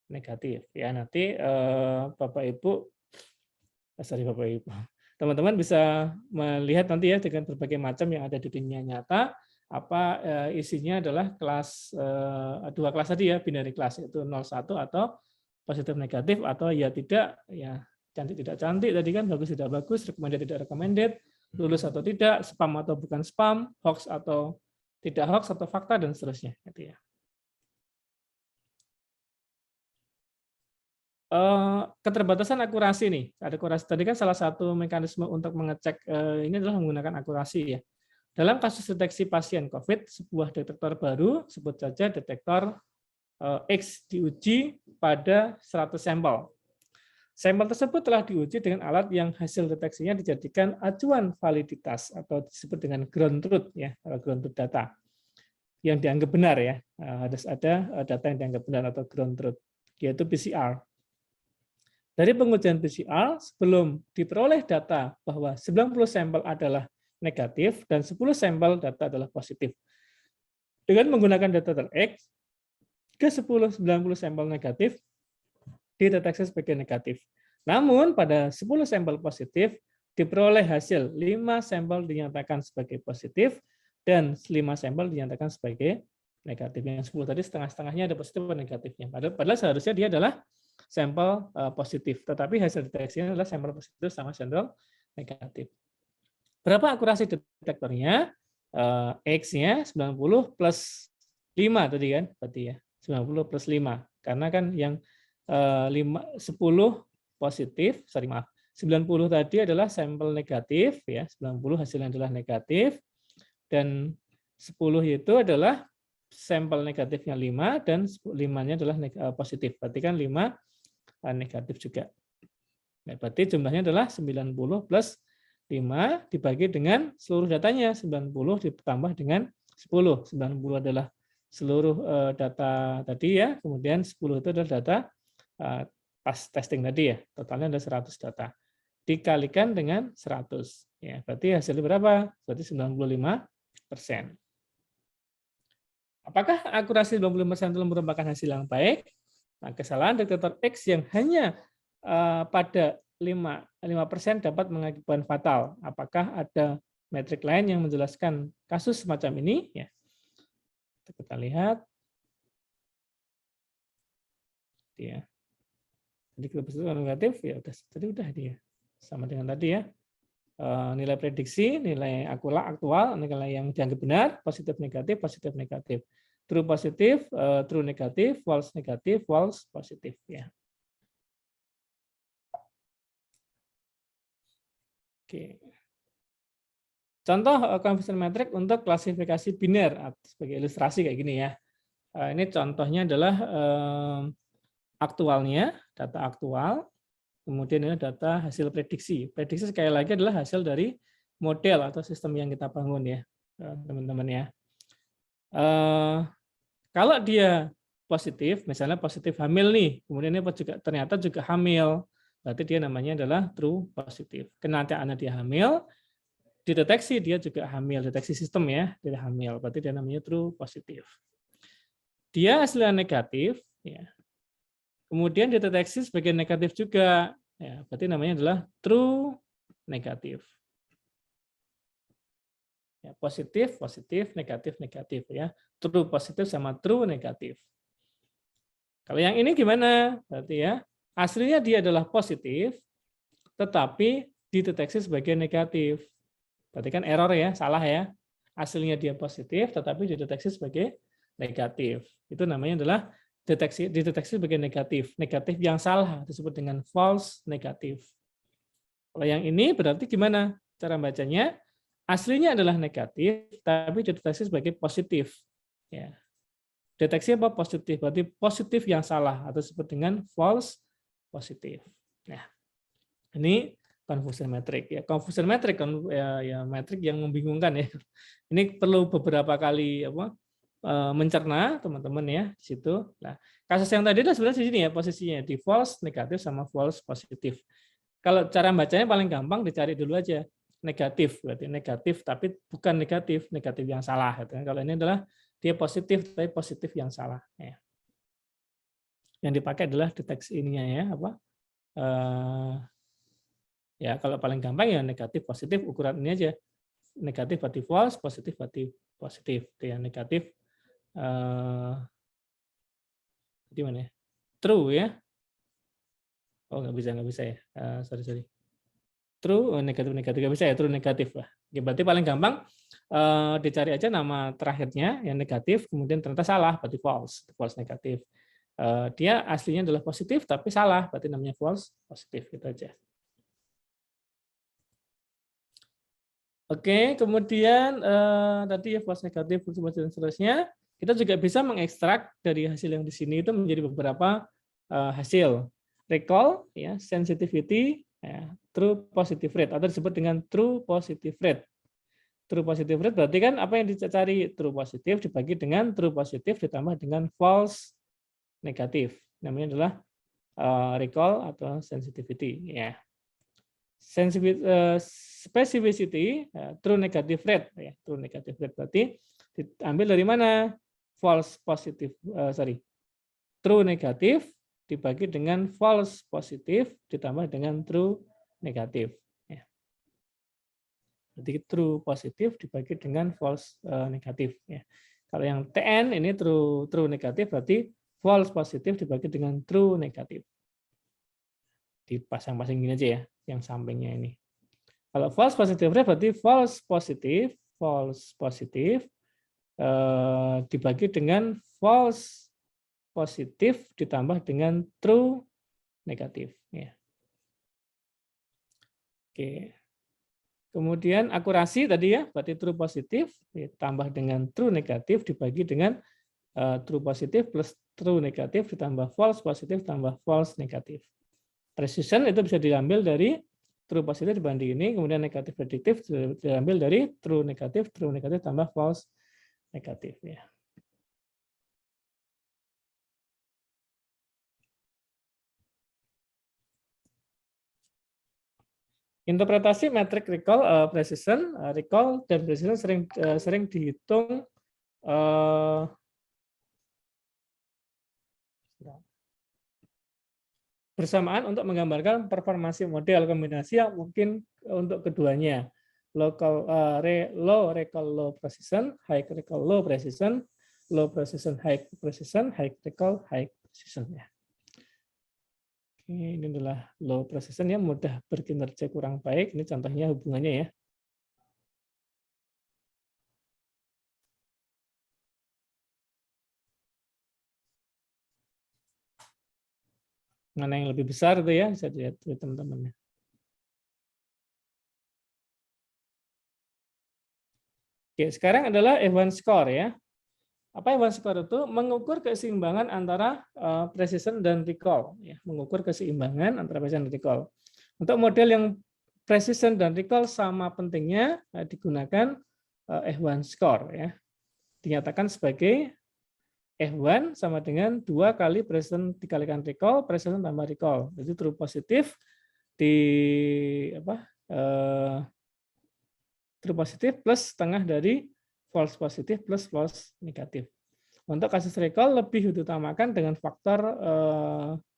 negatif. Ya, nanti Bapak Ibu, teman-teman bisa melihat nanti ya dengan berbagai macam yang ada di dunia nyata, apa isinya adalah kelas 2 kelas tadi ya, binary kelas, yaitu 01 atau positif negatif, atau ya tidak, ya cantik tidak cantik tadi kan, bagus tidak bagus, recommended tidak recommended, lulus atau tidak, spam atau bukan spam, hoax atau tidak hoax, atau fakta, dan seterusnya. Gitu ya. Keterbatasan akurasi nih. Akurasi tadi kan salah satu mekanisme untuk mengecek ini adalah menggunakan akurasi ya. Dalam kasus deteksi pasien COVID, sebuah detektor baru, sebut saja detektor X, diuji pada 100 sampel. Sampel tersebut telah diuji dengan alat yang hasil deteksinya dijadikan acuan validitas atau disebut dengan ground truth ya, ground truth data yang dianggap benar ya. Harus ada data yang dianggap benar atau ground truth, yaitu PCR. Dari pengujian PCR, sebelum diperoleh data bahwa 90 sampel adalah negatif dan 10 sampel data adalah positif. Dengan menggunakan detektor X, ke 90 sampel negatif dideteksi sebagai negatif. Namun pada 10 sampel positif diperoleh hasil 5 sampel dinyatakan sebagai positif dan 5 sampel dinyatakan sebagai negatif. Yang 10 tadi setengah-setengahnya ada positif dan negatifnya. Padahal seharusnya dia adalah sampel positif, tetapi hasil deteksinya adalah sampel positif sama sampel negatif. Berapa akurasi detektornya? X-nya 90 plus 5 tadi kan, berarti ya 90 plus 5, karena kan yang 10 positif, 90 tadi adalah sampel negatif ya, 90 hasilnya adalah negatif, dan 10 itu adalah sampel negatifnya 5 dan 5-nya adalah positif. Berarti kan 5 negatif juga. Nah, berarti jumlahnya adalah 90 plus 5 dibagi dengan seluruh datanya, 90 ditambah dengan 10. 90 adalah seluruh data tadi ya, kemudian 10 itu adalah data pas testing tadi ya, totalnya ada 100 data. Dikalikan dengan 100. Ya, berarti hasilnya berapa? Berarti 95%. Apakah akurasi 95% itu merupakan hasil yang baik? Nah, kesalahan detektor X yang hanya pada 5% dapat mengakibatkan fatal. Apakah ada metrik lain yang menjelaskan kasus semacam ini? Ya. Kita lihat. Ya. Jadi kita positif negatif ya udah dia sama dengan tadi ya, nilai prediksi, nilai aktual, nilai yang dianggap benar, positif negatif, true positif, true negatif, false positif ya. Oke. Contoh confusion metric untuk klasifikasi biner sebagai ilustrasi kayak gini ya. Ini contohnya adalah aktualnya, data aktual, kemudian ini data hasil prediksi. Prediksi sekali lagi adalah hasil dari model atau sistem yang kita bangun ya, teman-teman ya. Kalau dia positif, misalnya positif hamil nih, kemudian ini ternyata juga hamil, berarti dia namanya adalah true positif. Kenyataannya dia hamil, dideteksi dia juga hamil, deteksi sistem ya, dia hamil, berarti dia namanya true positif. Dia hasilnya negatif, ya. Kemudian dideteksi sebagai negatif juga, ya, berarti namanya adalah true negatif. Ya, positif, negatif ya. True positif sama true negatif. Kalau yang ini gimana? Berarti ya, aslinya dia adalah positif, tetapi dideteksi sebagai negatif. Berarti kan error ya, salah ya. Aslinya dia positif, tetapi dideteksi sebagai negatif. Itu namanya adalah dideteksi sebagai negatif. Negatif yang salah disebut dengan false negatif. Kalau yang ini berarti gimana cara bacanya? Aslinya adalah negatif, tapi dideteksi sebagai positif. Ya. Deteksi apa? Positif. Berarti positif yang salah atau disebut dengan false positif. Nah, ini confusion metric. Ya, confusion metric ya metrik yang membingungkan ya. Ini perlu beberapa kali mencerna teman-teman ya di situ. Nah, kasus yang tadi itu sebenarnya di sini ya posisinya di false negatif sama false positif. Kalau cara bacanya paling gampang dicari dulu aja negatif, berarti negatif tapi bukan negatif yang salah. Gitu. Kalau ini adalah dia positif tapi positif yang salah. Ya. Yang dipakai adalah deteksi ininya ya ya kalau paling gampang ya negatif positif ukuran ini aja. Negatif berarti false, positif berarti positif. Itu yang negatif di mana ya? True ya. Oh nggak bisa ya. Sorry. True negatif nggak bisa ya, true negatif lah. Oke, berarti paling gampang dicari aja nama terakhirnya yang negatif, kemudian ternyata salah berarti false negatif. Dia aslinya adalah positif tapi salah berarti namanya false positif gitu aja. Oke, kemudian tadi ya false negatif dan seterusnya. Kita juga bisa mengekstrak dari hasil yang di sini itu menjadi beberapa hasil. Recall, ya, sensitivity, ya, true positive rate atau disebut dengan true positive rate. True positive rate berarti kan apa yang dicari true positif dibagi dengan true positif ditambah dengan false negatif. Namanya adalah recall atau sensitivity. Ya. Specificity, true negative rate. Ya, true negative rate berarti diambil dari mana? True negatif dibagi dengan false positif ditambah dengan true negatif. Ya. Jadi true positif dibagi dengan false negatif. Ya. Kalau yang TN ini true negatif berarti false positif dibagi dengan true negatif. Dipasang-pasang gini aja ya, yang sampingnya ini. Kalau false positive rate berarti false positif dibagi dengan false positif ditambah dengan true negatif. Ya. Oke. Kemudian akurasi tadi ya, berarti true positif ditambah dengan true negatif dibagi dengan true positif plus true negatif ditambah false positif tambah false negatif. Precision itu bisa diambil dari true positif dibanding ini, kemudian negatif prediktif diambil dari true negatif tambah false negatif ya. Interpretasi metrik recall, precision, recall dan precision sering dihitung bersamaan untuk menggambarkan performasi model kombinasi yang mungkin untuk keduanya. Low recall low precision, high recall low precision, high precision, high recall high precision ya. Ini adalah low precision yang mudah berkinerja kurang baik. Ini contohnya hubungannya ya. Mana yang lebih besar itu ya, bisa dilihat teman-teman. Oke, sekarang adalah Evans score ya. Apa Evans score itu? Mengukur keseimbangan antara precision dan recall. Ya, mengukur keseimbangan antara precision dan recall. Untuk model yang precision dan recall sama pentingnya digunakan Evans score ya. Dinyatakan sebagai F1 sama dengan 2 kali precision dikalikan recall, precision tambah recall. Jadi true positif true positif plus setengah dari false positif plus false negatif. Untuk kasus recall lebih diutamakan dengan faktor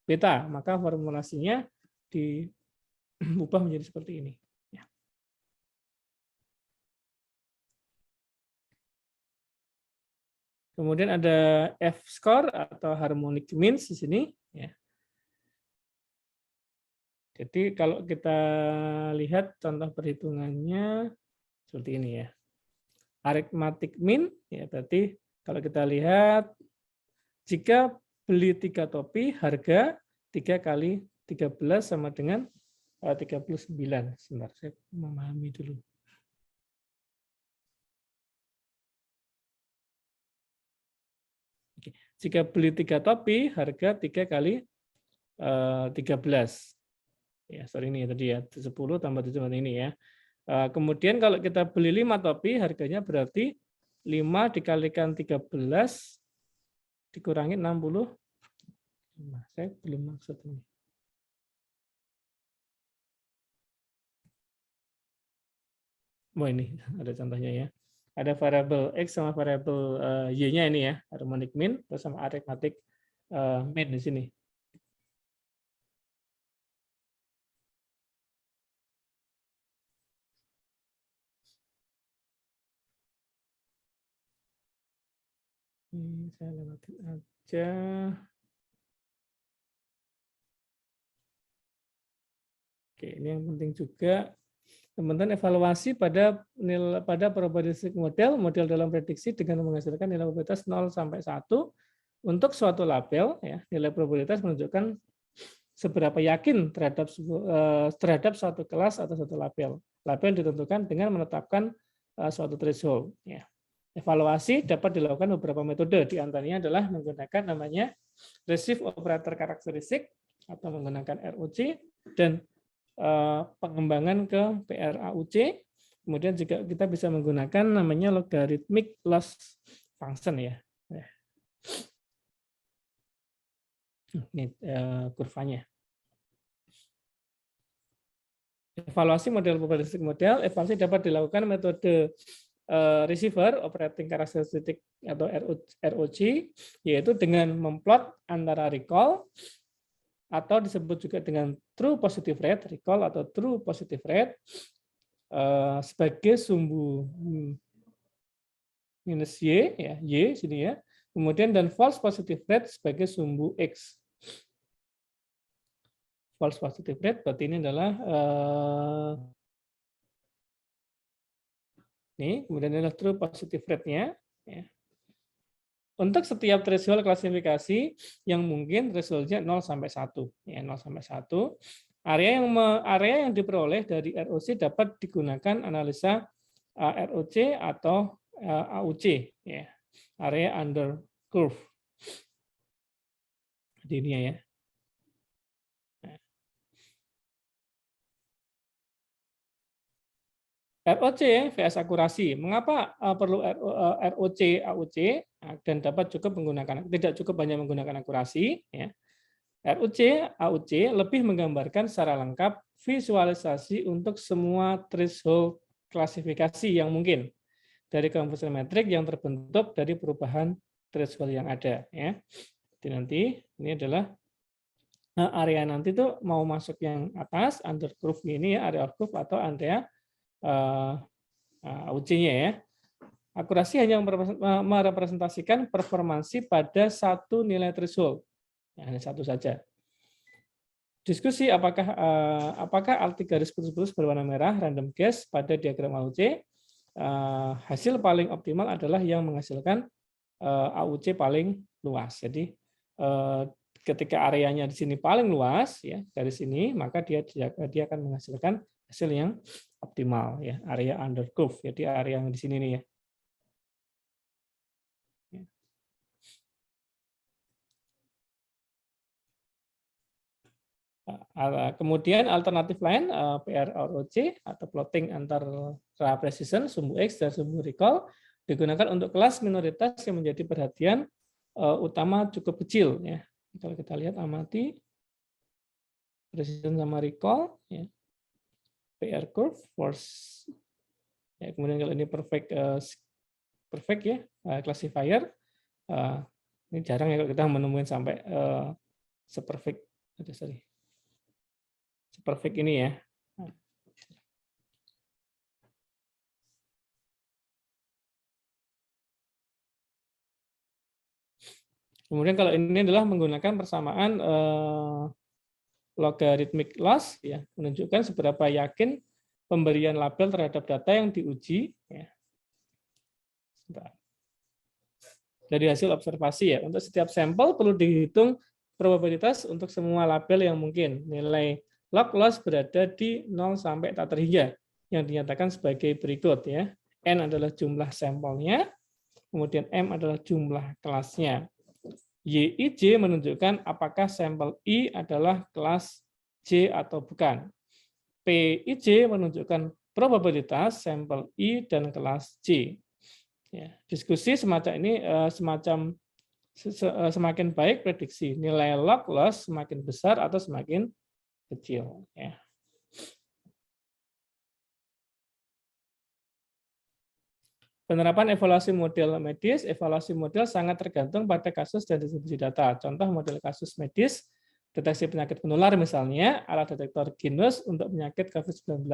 beta, maka formulasinya diubah menjadi seperti ini. Kemudian ada F-score atau harmonic means di sini. Ya. Jadi kalau kita lihat contoh perhitungannya seperti ini ya. Arithmetic mean, ya berarti kalau kita lihat jika beli 3 topi, harga 3 kali 13 sama dengan 39. Sebentar, saya memahami dulu. Oke. Jika beli 3 topi, harga 3 kali 13. Ya, sorry ini tadi ya, 10 tambah 7 ini ya. Kemudian kalau kita beli 5 topi, harganya berarti 5 dikalikan 13 dikurangi 60. Nah, saya belum maksud ini. Oh ini ada contohnya ya. Ada variabel X sama variabel Y-nya ini ya, harmonic mean, terus sama arithmetic mean di sini. Ini saya lewatin aja. Oke, ini yang penting juga. Teman-teman evaluasi pada probabilistic model dalam prediksi dengan menghasilkan nilai probabilitas 0 sampai 1 untuk suatu label ya. Nilai probabilitas menunjukkan seberapa yakin terhadap suatu kelas atau suatu label. Label ditentukan dengan menetapkan suatu threshold ya. Evaluasi dapat dilakukan beberapa metode, di antaranya adalah menggunakan namanya Receive Operator Characteristic atau menggunakan ROC dan pengembangan ke PRAUC. Kemudian juga kita bisa menggunakan namanya Logarithmic Loss Function ya. Ini kurvanya. Evaluasi model probabilistic model, evaluasi dapat dilakukan metode receiver operating characteristic atau ROC, yaitu dengan memplot antara recall atau disebut juga dengan true positive rate, recall atau true positive rate sebagai sumbu minus Y, ya, Y sini ya, kemudian dan false positive rate sebagai sumbu X. False positive rate berarti ini adalah ini, kemudian adalah true positive rate-nya. Ya. Untuk setiap threshold klasifikasi yang mungkin threshold-nya 0 sampai 1. Ya, 0 sampai 1. Area yang diperoleh dari ROC dapat digunakan analisa ROC atau AUC. Ya. Area under curve. Di ini ya. ROC vs akurasi. Mengapa perlu ROC AUC dan dapat cukup menggunakan tidak cukup hanya menggunakan akurasi ya. ROC AUC lebih menggambarkan secara lengkap visualisasi untuk semua threshold klasifikasi yang mungkin dari convolutional metrik yang terbentuk dari perubahan threshold yang ada ya. Jadi nanti ini adalah area nanti tuh mau masuk yang atas under curve ini ya, area of curve atau area AUC-nya ya. Akurasi hanya merepresentasikan performansi pada satu nilai threshold. Ya, hanya satu saja. Diskusi apakah arti garis putus-putus berwarna merah random guess pada diagram AUC hasil paling optimal adalah yang menghasilkan AUC paling luas. Jadi ketika areanya di sini paling luas ya dari sini, maka dia akan menghasilkan hasil yang optimal ya, area under curve. Jadi area yang di sini nih ya. Kemudian alternatif lain PROC atau plotting antara precision sumbu X dan sumbu recall digunakan untuk kelas minoritas yang menjadi perhatian utama cukup kecil ya. Kalau kita lihat amati precision sama recall ya. PR curve force ya, kemudian kalau ini perfect ya classifier ini jarang ya kalau kita menemukan sampai seperfect seperfect ini ya. Kemudian kalau ini adalah menggunakan persamaan logarithmic loss ya, menunjukkan seberapa yakin pemberian label terhadap data yang diuji ya. dari hasil observasi ya. Untuk setiap sampel perlu dihitung probabilitas untuk semua label yang mungkin. Nilai log loss berada di 0 sampai tak terhingga yang dinyatakan sebagai berikut ya. N adalah jumlah sampelnya, kemudian M adalah jumlah kelasnya. YIJ menunjukkan apakah sampel I adalah kelas J atau bukan. PIJ menunjukkan probabilitas sampel I dan kelas J. Ya, diskusi semacam ini semakin baik prediksi nilai log loss semakin besar atau semakin kecil. Ya. Penerapan evaluasi model medis, evaluasi model sangat tergantung pada kasus dan distribusi data. Contoh model kasus medis, deteksi penyakit menular misalnya, alat detektor genus untuk penyakit COVID-19.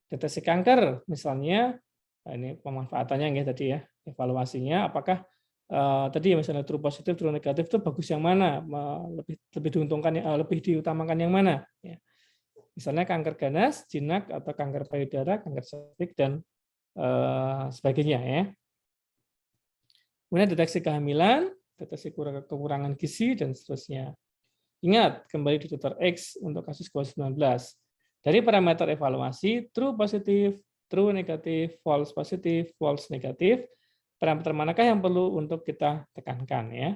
Deteksi kanker misalnya, ini pemanfaatannya ya tadi ya, evaluasinya apakah tadi misalnya true positif, true negatif itu bagus yang mana, lebih diuntungkan, lebih diutamakan yang mana. Ya. Misalnya kanker ganas, jinak atau kanker payudara, kanker cervix dan sebagainya ya. Kemudian deteksi kehamilan, deteksi kekurangan gizi dan seterusnya. Ingat, kembali di Dr. X untuk kasus COVID-19. Dari parameter evaluasi, true positif, true negatif, false positif, false negatif, parameter manakah yang perlu untuk kita tekankan ya?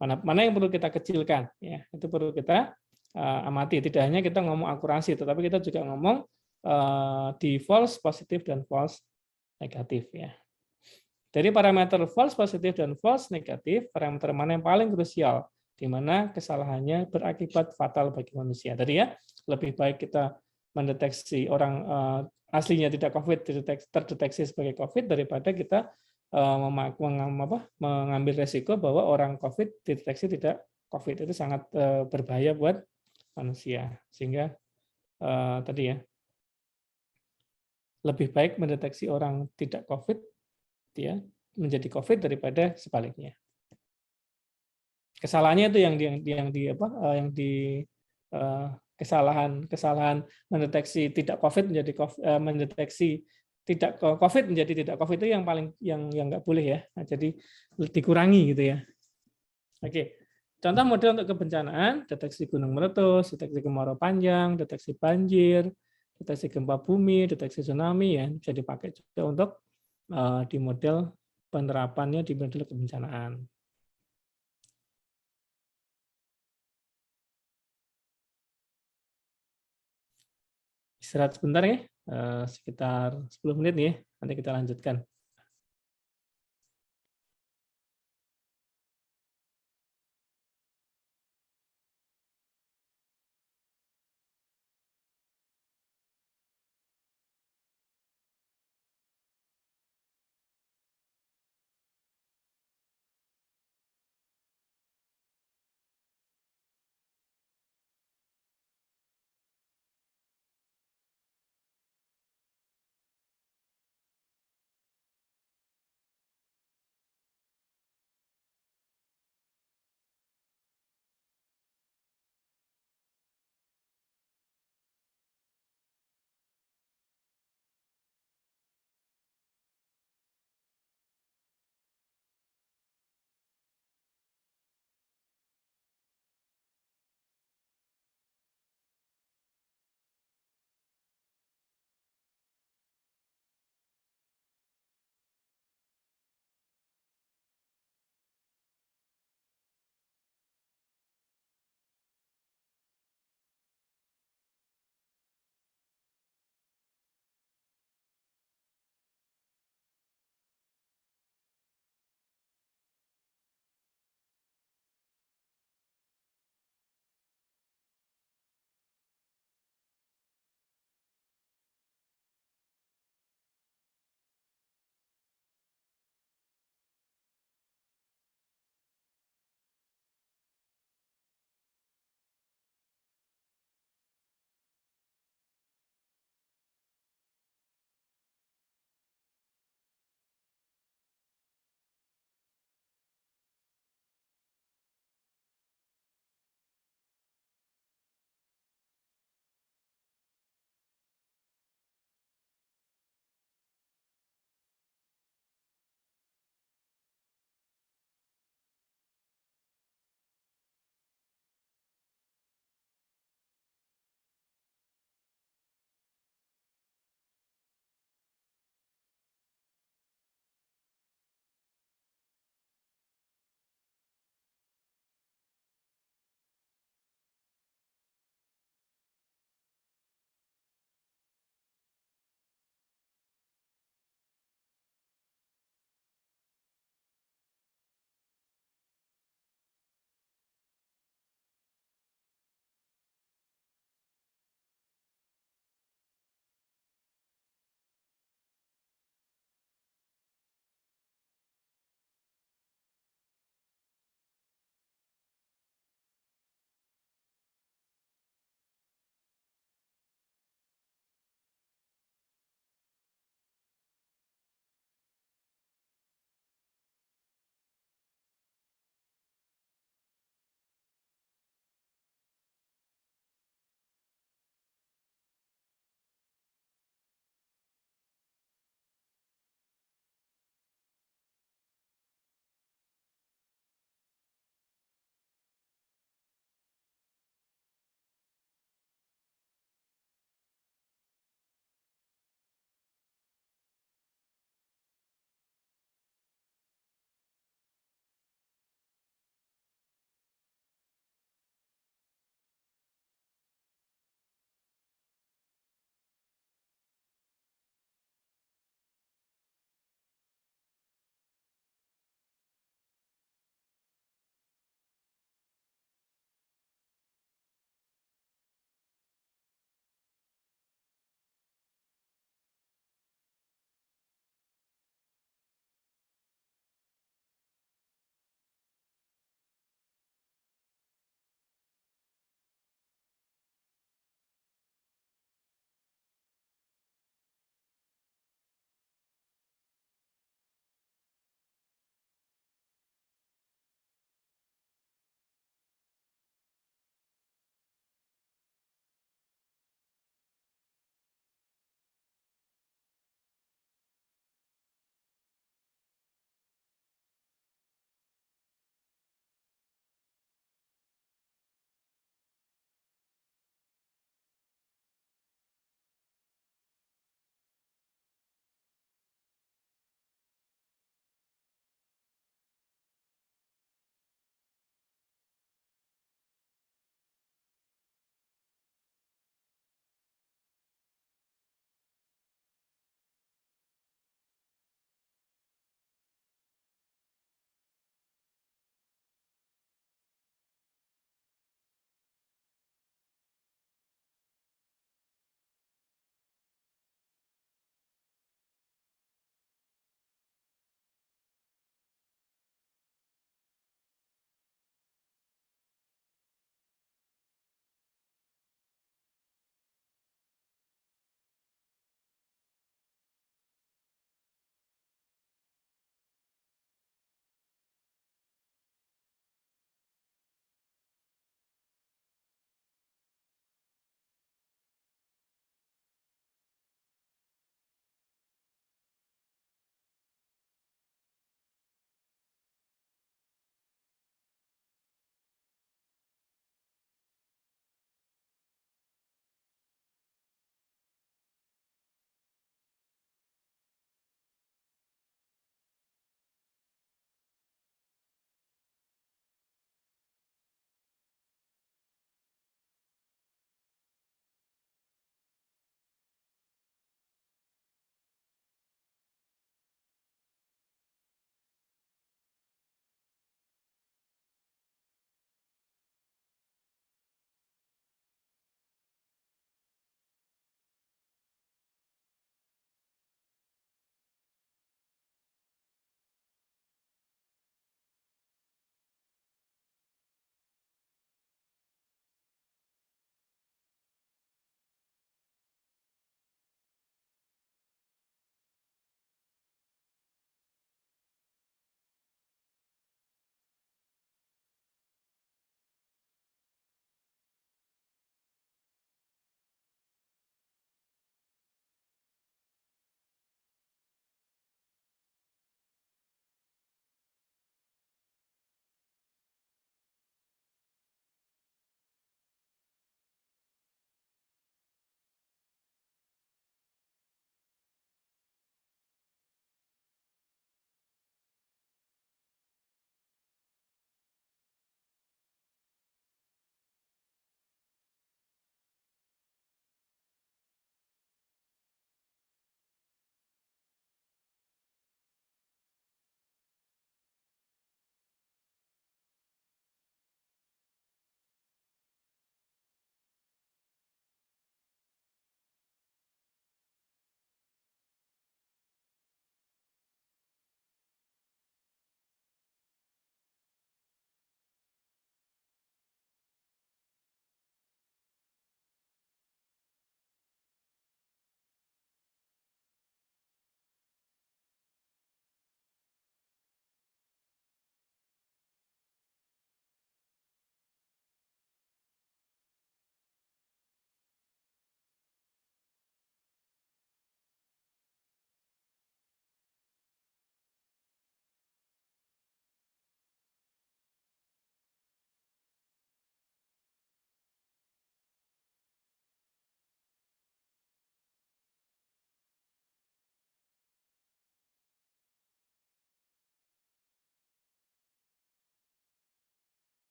Mana yang perlu kita kecilkan ya? Itu perlu kita amati. Tidak hanya kita ngomong akurasi, tetapi kita juga ngomong di false positif dan false negatif ya. Dari parameter false positif dan false negatif, parameter mana yang paling krusial, di mana kesalahannya berakibat fatal bagi manusia. Tadi ya, lebih baik kita mendeteksi orang aslinya tidak COVID terdeteksi sebagai COVID daripada kita mengambil resiko bahwa orang COVID dideteksi tidak COVID. Itu sangat berbahaya buat manusia. Sehingga tadi ya, lebih baik mendeteksi orang tidak COVID ya menjadi COVID daripada sebaliknya. Kesalahannya itu kesalahan mendeteksi tidak COVID menjadi mendeteksi tidak COVID menjadi tidak COVID itu yang paling yang nggak boleh ya. Nah, jadi dikurangi gitu ya. Oke. Contoh model untuk kebencanaan, deteksi gunung meletus, deteksi kemarau panjang, deteksi banjir, deteksi gempa bumi, deteksi tsunami ya bisa dipakai juga untuk di model penerapannya di model kebencanaan. Istirahat sebentar ya, sekitar 10 menit ya, nanti kita lanjutkan.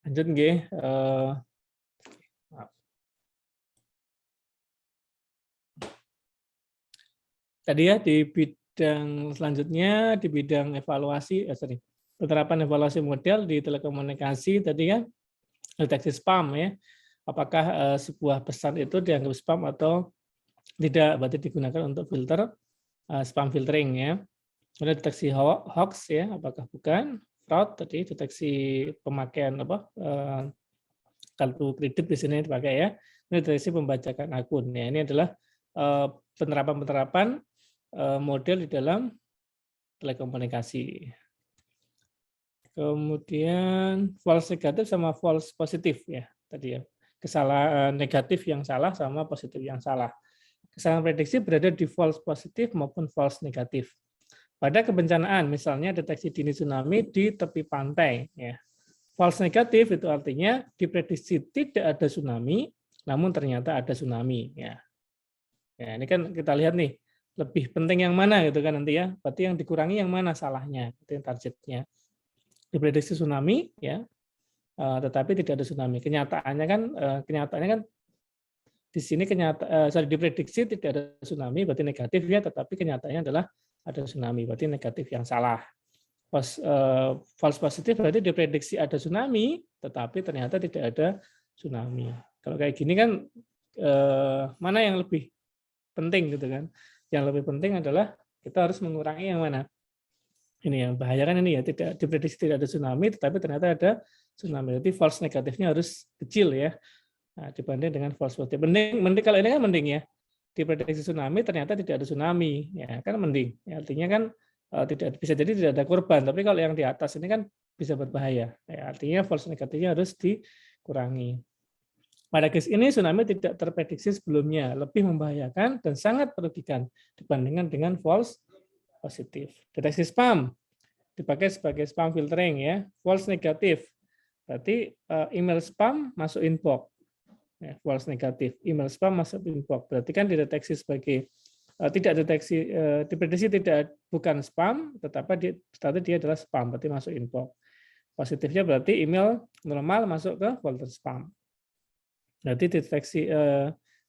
Lanjut nggih. Tadi ya di bidang selanjutnya di bidang evaluasi, penerapan evaluasi model di telekomunikasi tadi ya, deteksi spam ya. Apakah sebuah pesan itu dianggap spam atau tidak, berarti digunakan untuk filter spam filtering ya. Kemudian deteksi hoax ya, apakah bukan, fraud tadi, deteksi pemakaian kartu kredit di sini dipakai ya. Ini deteksi pembajakan akun ya. Ini adalah penerapan-penerapan model di dalam telekomunikasi. Kemudian false negatif sama false positif ya tadi ya. Kesalahan negatif yang salah sama positif yang salah. Kesalahan prediksi berada di false positif maupun false negatif. Pada kebencanaan, misalnya deteksi dini tsunami di tepi pantai. Ya. False negatif itu artinya diprediksi tidak ada tsunami, namun ternyata ada tsunami. Ya. Ya, ini kan kita lihat nih, lebih penting yang mana gitu kan nanti ya. Berarti yang dikurangi yang mana salahnya, itu yang targetnya. Diprediksi tsunami, ya, tetapi tidak ada tsunami. Kenyataannya kan di sini diprediksi tidak ada tsunami, berarti negatif ya, tetapi kenyataannya adalah ada tsunami, berarti negatif yang salah. False positif berarti diprediksi ada tsunami, tetapi ternyata tidak ada tsunami. Kalau kayak gini kan mana yang lebih penting gitu kan? Yang lebih penting adalah kita harus mengurangi yang mana? Ini yang bahayakan ini ya, tidak diprediksi tidak ada tsunami, tetapi ternyata ada tsunami. Jadi false negatifnya harus kecil ya. Nah, dibanding dengan false positif. Mending kalau ini kan mending ya. Diprediksi tsunami ternyata tidak ada tsunami, ya kan mending. Ya, artinya kan tidak bisa jadi tidak ada korban, tapi kalau yang di atas ini kan bisa berbahaya. Ya, artinya false negatifnya harus dikurangi. Pada case ini tsunami tidak terprediksi sebelumnya, lebih membahayakan dan sangat merugikan dibandingkan dengan false positif. Deteksi spam dipakai sebagai spam filtering ya. False negatif berarti email spam masuk inbox. Ya, false negatif, email spam masuk inbox. Berarti kan dideteksi sebagai diprediksi bukan spam, tetapi dia adalah spam, berarti masuk inbox. Positifnya berarti email normal masuk ke folder spam. Berarti deteksi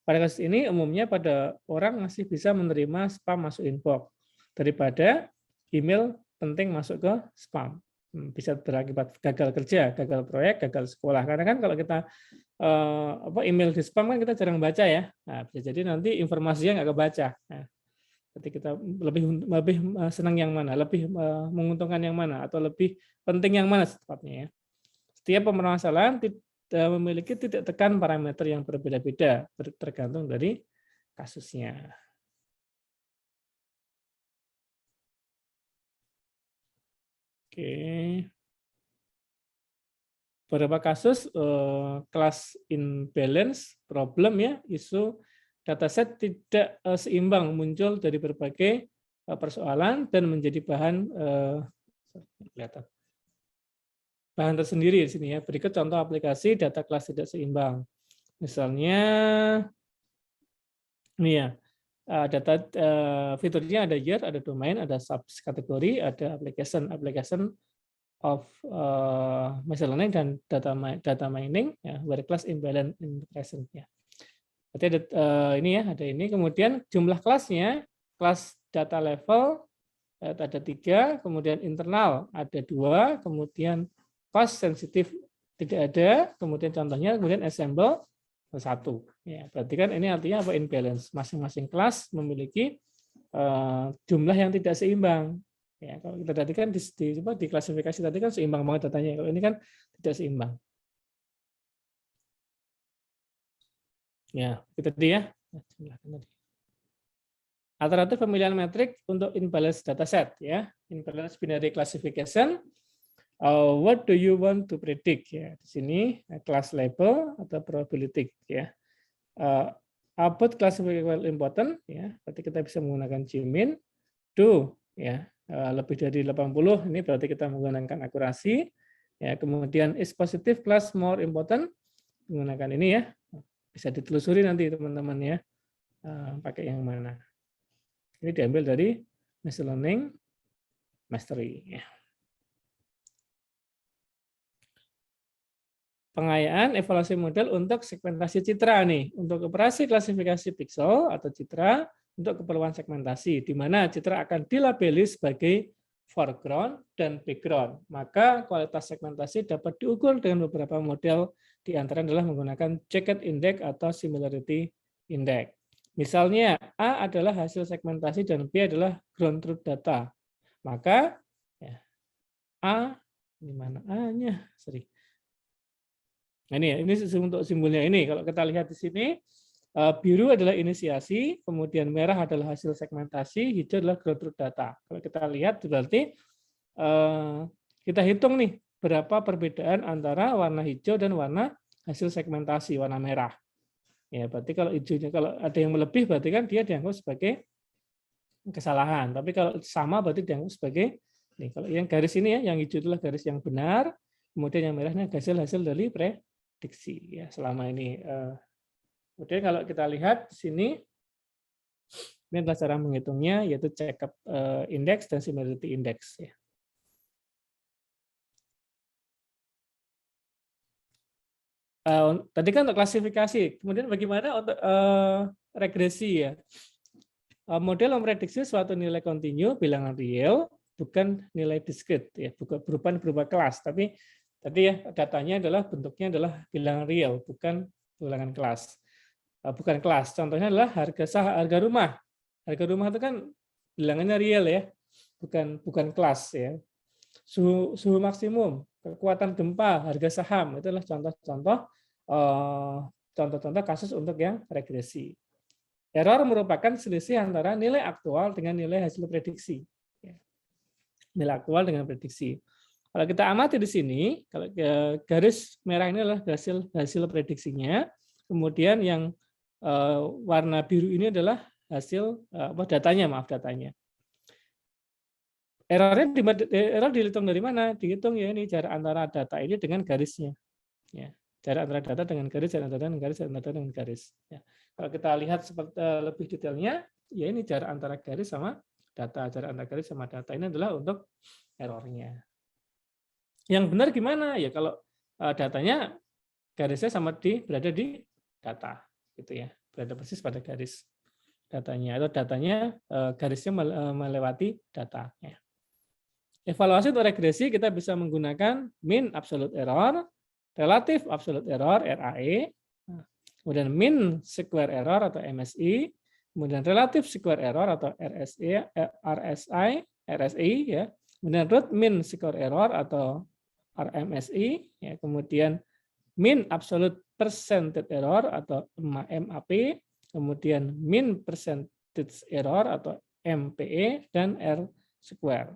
pada kasus ini umumnya pada orang masih bisa menerima spam masuk inbox daripada email penting masuk ke spam. Bisa berakibat gagal kerja, gagal proyek, gagal sekolah. Karena kan kalau kita email di spam kan kita jarang baca ya. Nah, bisa jadi nanti informasinya nggak kebaca. Nah, jadi kita lebih senang yang mana, lebih menguntungkan yang mana, atau lebih penting yang mana tepatnya ya. Setiap permasalahan memiliki titik tekan parameter yang berbeda-beda tergantung dari kasusnya. Oke. Beberapa kasus class imbalance problem ya, isu dataset tidak seimbang muncul dari berbagai persoalan dan menjadi bahan tersendiri di sini ya. Berikut contoh aplikasi data kelas tidak seimbang. Misalnya ini ya, data fiturnya ada year, ada domain, ada subkategori, ada application of machine learning dan data mining ya, where class imbalance in present ya. Berarti ada ini ya, ada ini. Kemudian jumlah kelasnya, kelas data level ada 3, kemudian internal ada 2, kemudian cost sensitif tidak ada, kemudian contohnya kemudian assemble 1. Ya, berarti kan ini artinya apa? Imbalance. Masing-masing kelas memiliki jumlah yang tidak seimbang. Ya, kalau kita tadi kan di klasifikasi tadi kan seimbang banget datanya. Kalau ini kan tidak seimbang. Ya, itu tadi ya. Alternatif pemilihan metrik untuk imbalance dataset ya. Imbalance binary classification. What do you want to predict ya? Di sini class label atau probability ya. Output classifiable important ya. Berarti kita bisa menggunakan Gmin. Do ya. Lebih dari 80 ini berarti kita menggunakan akurasi ya. Kemudian is positive class more important, menggunakan ini ya, bisa ditelusuri nanti teman-teman ya, pakai yang mana. Ini diambil dari machine learning mastery. Pengayaan evaluasi model untuk segmentasi citra nih, untuk operasi klasifikasi pixel atau citra untuk keperluan segmentasi, di mana citra akan dilabeli sebagai foreground dan background. Maka kualitas segmentasi dapat diukur dengan beberapa model, di antara adalah menggunakan jacket index atau similarity index. Misalnya A adalah hasil segmentasi dan B adalah ground truth data. Maka ya, A, di mana A-nya? Nah, ini untuk simbolnya ini. Kalau kita lihat di sini, biru adalah inisiasi, kemudian merah adalah hasil segmentasi, hijau adalah ground truth data. Kalau kita lihat berarti kita hitung nih berapa perbedaan antara warna hijau dan warna hasil segmentasi warna merah. Ya, berarti kalau hijaunya kalau ada yang melebih berarti kan dia dianggap sebagai kesalahan. Tapi kalau sama berarti dianggap sebagai nih, kalau yang garis ini ya, yang hijau adalah garis yang benar, kemudian yang merahnya hasil dari prediksi ya selama ini. Kemudian kalau kita lihat di sini, ini adalah cara menghitungnya, yaitu check-up index dan similarity index. Ya. Tadi kan untuk klasifikasi, kemudian bagaimana untuk regresi ya? Model memprediksi suatu nilai kontinu bilangan real, bukan nilai discrete, ya, bukan berupa kelas, tapi tadi ya datanya adalah bentuknya adalah bilangan real, bukan bilangan kelas. Bukan kelas. Contohnya adalah harga rumah. Harga rumah itu kan bilangannya real ya, bukan kelas ya. Suhu maksimum, kekuatan gempa, harga saham, itu adalah contoh-contoh kasus untuk yang regresi. Error merupakan selisih antara nilai aktual dengan nilai hasil prediksi. Nilai aktual dengan prediksi. Kalau kita amati di sini, kalau garis merah ini adalah hasil prediksinya, kemudian yang warna biru ini adalah hasil datanya. Error dihitung dari mana? Dihitung ya ini jarak antara data ini dengan garisnya. Ya, jarak antara data dengan garis, jarak antara data dengan garis. Ya. Kalau kita lihat seperti lebih detailnya, ya ini jarak antara garis sama data, jarak antara garis sama data ini adalah untuk errornya. Yang benar gimana? Ya kalau datanya garisnya berada di data, gitu ya, berada persis pada garis datanya, atau datanya garisnya melewati data. Ya. Evaluasi untuk regresi kita bisa menggunakan mean absolute error, relative absolute error (RAE), kemudian mean square error atau MSE, kemudian relative square error atau RSI ya, kemudian root mean square error atau RMSE, ya, kemudian mean absolute percentage error atau MAP, kemudian mean percentage error atau MPE, dan R square.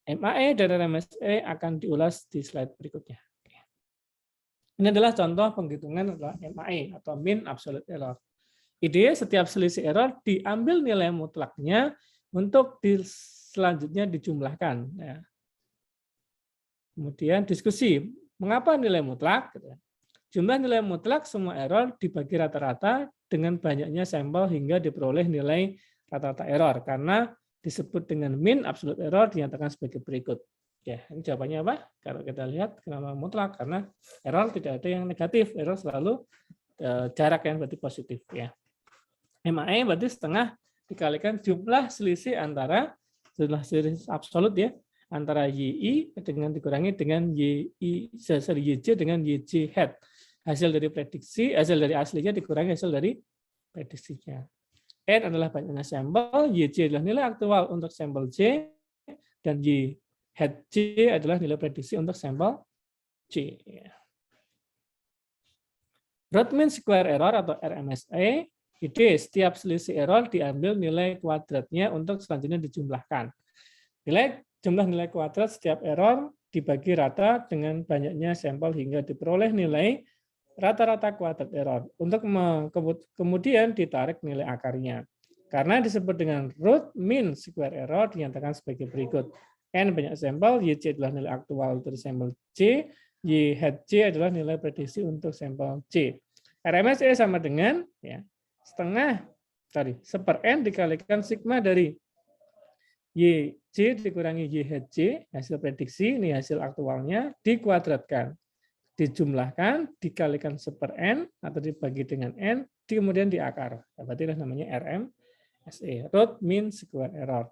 MAE dan RMSE akan diulas di slide berikutnya. Ini adalah contoh penghitungan adalah MAE atau mean absolute error. Ide setiap selisih error diambil nilai mutlaknya untuk selanjutnya dijumlahkan. Ya. Kemudian diskusi, mengapa nilai mutlak? Jumlah nilai mutlak semua error dibagi rata-rata dengan banyaknya sampel hingga diperoleh nilai rata-rata error, karena disebut dengan mean absolute error dinyatakan sebagai berikut. Ya, ini jawabannya apa? Kalau kita lihat kenapa mutlak, karena error tidak ada yang negatif, error selalu jarak yang berarti positif ya. MAE berarti setengah dikalikan jumlah selisih antara jumlah selisih absolut ya, antara YI dengan dikurangi dengan YJ dengan YJ head. Hasil dari prediksi, hasil dari aslinya dikurangi hasil dari prediksinya. N adalah banyaknya sampel, YJ adalah nilai aktual untuk sampel J, dan Y head J adalah nilai prediksi untuk sampel J. Root mean square error atau RMSE, ide setiap selisih error diambil nilai kuadratnya untuk selanjutnya dijumlahkan. Jumlah nilai kuadrat setiap error dibagi rata dengan banyaknya sampel hingga diperoleh nilai rata-rata kuadrat error. Untuk kemudian ditarik nilai akarnya. Karena disebut dengan root mean square error dinyatakan sebagai berikut. N banyak sampel, YJ adalah nilai aktual dari sampel J, Y head J adalah nilai prediksi untuk sampel J. RMSE sama dengan ya, setengah tadi 1/n dikalikan sigma dari YJ dikurangi YHJ, hasil prediksi, ini hasil aktualnya, dikuadratkan, dijumlahkan, dikalikan 1/n, atau dibagi dengan n, kemudian diakar. Berarti namanya RMSE, root mean square error.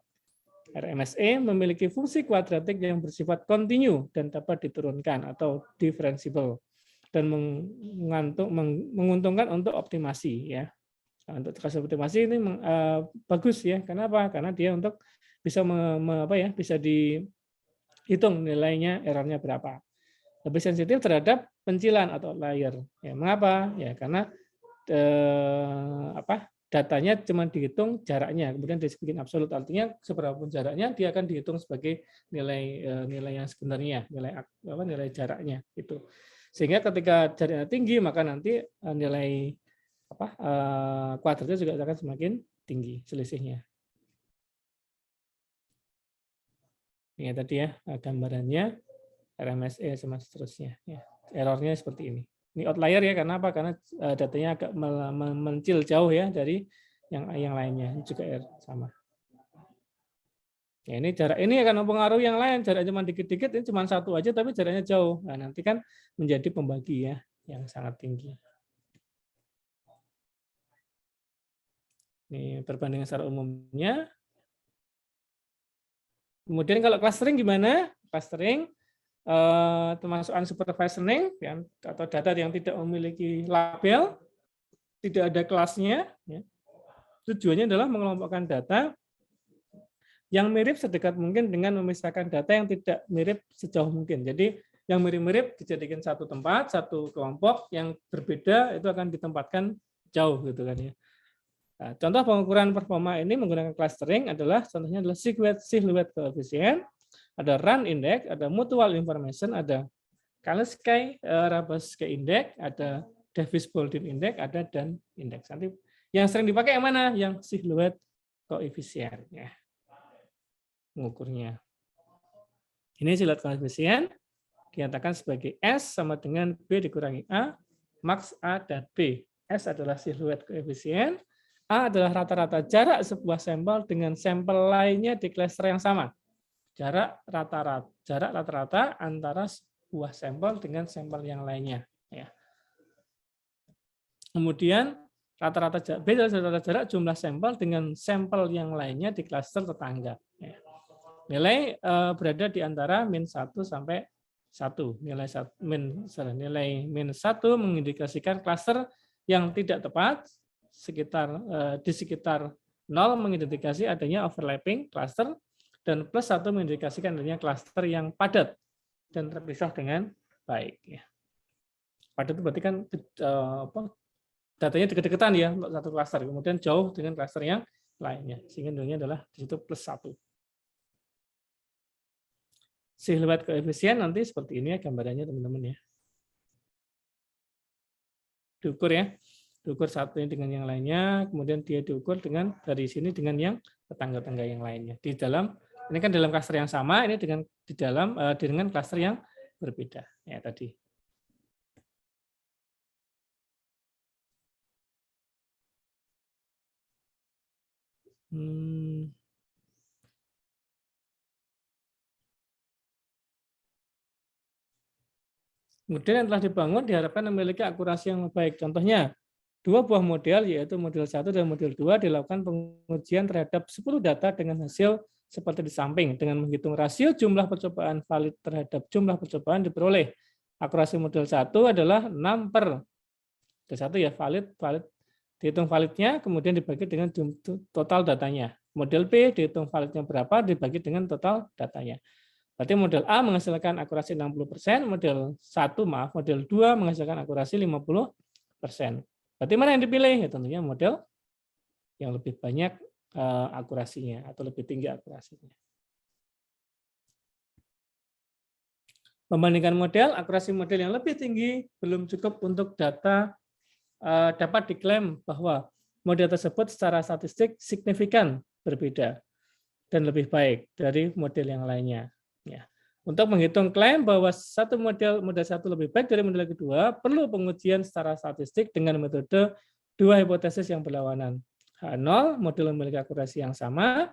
RMSE memiliki fungsi kuadratik yang bersifat kontinu dan dapat diturunkan atau differentiable, dan menguntungkan untuk optimasi. Ya. Untuk kasus optimasi ini bagus ya. Kenapa? Karena dia untuk bisa bisa dihitung nilainya errornya berapa. Lebih sensitif terhadap pencilan atau outlier. Ya, mengapa? Ya karena datanya cuma dihitung jaraknya, kemudian dibikin absolut, artinya seberapapun jaraknya dia akan dihitung sebagai nilai yang sebenarnya, nilai jaraknya itu. Sehingga ketika jaraknya tinggi maka nanti nilai kuadratnya juga akan semakin tinggi selisihnya. Ini tadi ya gambarannya RMSE sama seterusnya. Ya, errornya seperti ini. Ini outlier ya, karena apa? Karena datanya agak mencil jauh ya dari yang lainnya. Ini juga sama. Ya, ini jarak ini akan mempengaruhi yang lain. Jaraknya cuma dikit-dikit, ini cuma satu aja, tapi jaraknya jauh. Nah, nanti kan menjadi pembagi ya yang sangat tinggi. Ini perbandingan secara umumnya. Kemudian kalau clustering gimana? Clustering termasuk unsupervised learning ya, atau data yang tidak memiliki label, tidak ada kelasnya. Ya. Tujuannya adalah mengelompokkan data yang mirip sedekat mungkin dengan memisahkan data yang tidak mirip sejauh mungkin. Jadi yang mirip-mirip dijadikan satu tempat, satu kelompok, yang berbeda itu akan ditempatkan jauh gitu kan ya. Nah, contoh pengukuran performa ini menggunakan clustering contohnya adalah silhouette coefficient, ada run index, ada mutual information, ada Kalinskij-Rabowski index, ada Davis-Baldwin index, ada dan index. Nanti yang sering dipakai yang mana? Yang silhouette coefficient ya. Mengukurnya. Ini silhouette coefficient dinyatakan sebagai S sama dengan B dikurangi A, max A dan B. S adalah silhouette coefficient, A adalah rata-rata jarak sebuah sampel dengan sampel lainnya di klaster yang sama. Jarak rata-rata antara sebuah sampel dengan sampel yang lainnya. Ya. Kemudian rata-rata jarak jumlah sampel dengan sampel yang lainnya di klaster tetangga. Ya. Nilai berada di antara -1 sampai 1. Nilai -1 mengindikasikan klaster yang tidak tepat, di sekitar 0 mengindikasi adanya overlapping cluster, dan +1 mengindikasikan adanya cluster yang padat dan terpisah dengan baik. Padat itu berarti kan datanya dekat-dekatan ya untuk satu cluster, kemudian jauh dengan cluster yang lainnya, sehingga nilainya adalah di situ +1. Silhouette coefficient nanti seperti ini ya gambarannya teman-teman ya. Diukur ya. Diukur satu dengan yang lainnya, kemudian dia diukur dengan dari sini dengan yang tetangga-tetangga yang lainnya. Di dalam ini kan dalam klaster yang sama, ini dengan klaster yang berbeda ya tadi. Model yang telah dibangun diharapkan memiliki akurasi yang baik. Contohnya, 2 buah model, yaitu model 1 dan model 2, dilakukan pengujian terhadap 10 data dengan hasil seperti di samping. Dengan menghitung rasio jumlah percobaan valid terhadap jumlah percobaan diperoleh. Akurasi model 1 adalah 6/. Model 1 ya valid. Dihitung validnya, kemudian dibagi dengan total datanya. Model B dihitung validnya berapa, dibagi dengan total datanya. Berarti model A menghasilkan akurasi 60%, model 2 menghasilkan akurasi 50%. Berarti mana yang dipilih? Ya, tentunya model yang lebih banyak akurasinya atau lebih tinggi akurasinya. Membandingkan model, akurasi model yang lebih tinggi belum cukup untuk data dapat diklaim bahwa model tersebut secara statistik signifikan berbeda dan lebih baik dari model yang lainnya. Ya. Untuk menghitung klaim bahwa model 1 lebih baik dari model kedua, perlu pengujian secara statistik dengan metode 2 hipotesis yang berlawanan. H0, model memiliki akurasi yang sama.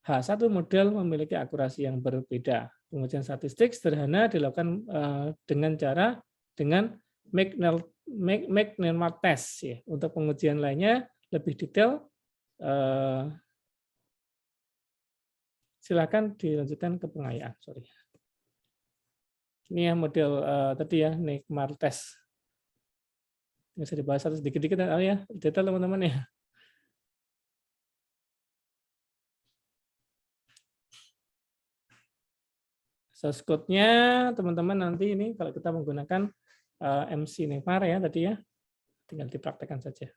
H1 model memiliki akurasi yang berbeda. Pengujian statistik sederhana dilakukan dengan McNeil test ya. Untuk pengujian lainnya lebih detail silakan dilanjutkan ke pengayaan. Sorry. Ini ya model tadi ya, Neymar test. Bisa dibahas sedikit-sedikit ya, detail teman-teman ya. Source code-nya teman-teman nanti ini kalau kita menggunakan MC Neymar ya tadi ya, tinggal dipraktekkan saja.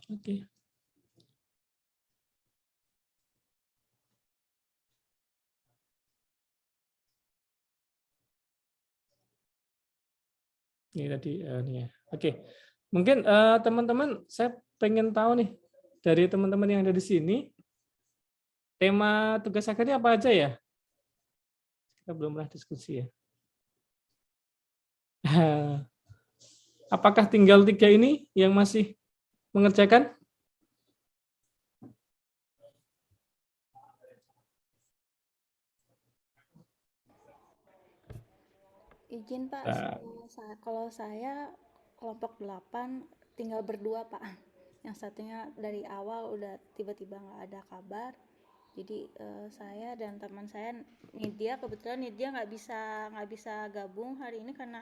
Oke. Ini tadi ini ya. Oke. Mungkin teman-teman saya pengen tahu nih dari teman-teman yang ada di sini tema tugas akhirnya apa aja ya? Kita belum pernah diskusi ya. Apakah tinggal 3 ini yang masih mengerjakan? Izin Pak, kalau saya kelompok 8 tinggal berdua Pak. Yang satunya dari awal udah tiba-tiba nggak ada kabar. Jadi saya dan teman saya Nidia, kebetulan Nidia nggak bisa gabung hari ini karena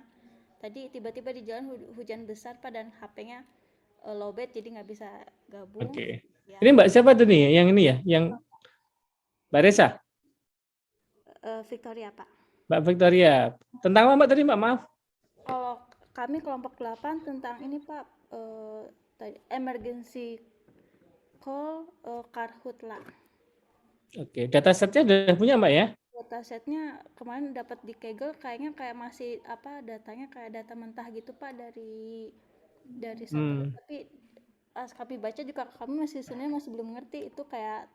tadi tiba-tiba di jalan hujan besar Pak dan HP-nya lowbat jadi nggak bisa gabung. Oke. Ya. Ini Mbak siapa tuh nih? Yang ini ya, yang Mbak Resa? Victoria Pak. Mbak Victoria. Tentang apa Mbak tadi Mbak? Maaf. Kalau kami kelompok 8 tentang ini Pak, emergency call Karhutla. Oke, datasetnya udah punya Mbak ya? Datasetnya kemarin dapat di Kaggle, kayaknya kayak masih datanya kayak data mentah gitu Pak dari satu. Tapi pas kami baca juga kami sebenarnya masih belum ngerti itu kayak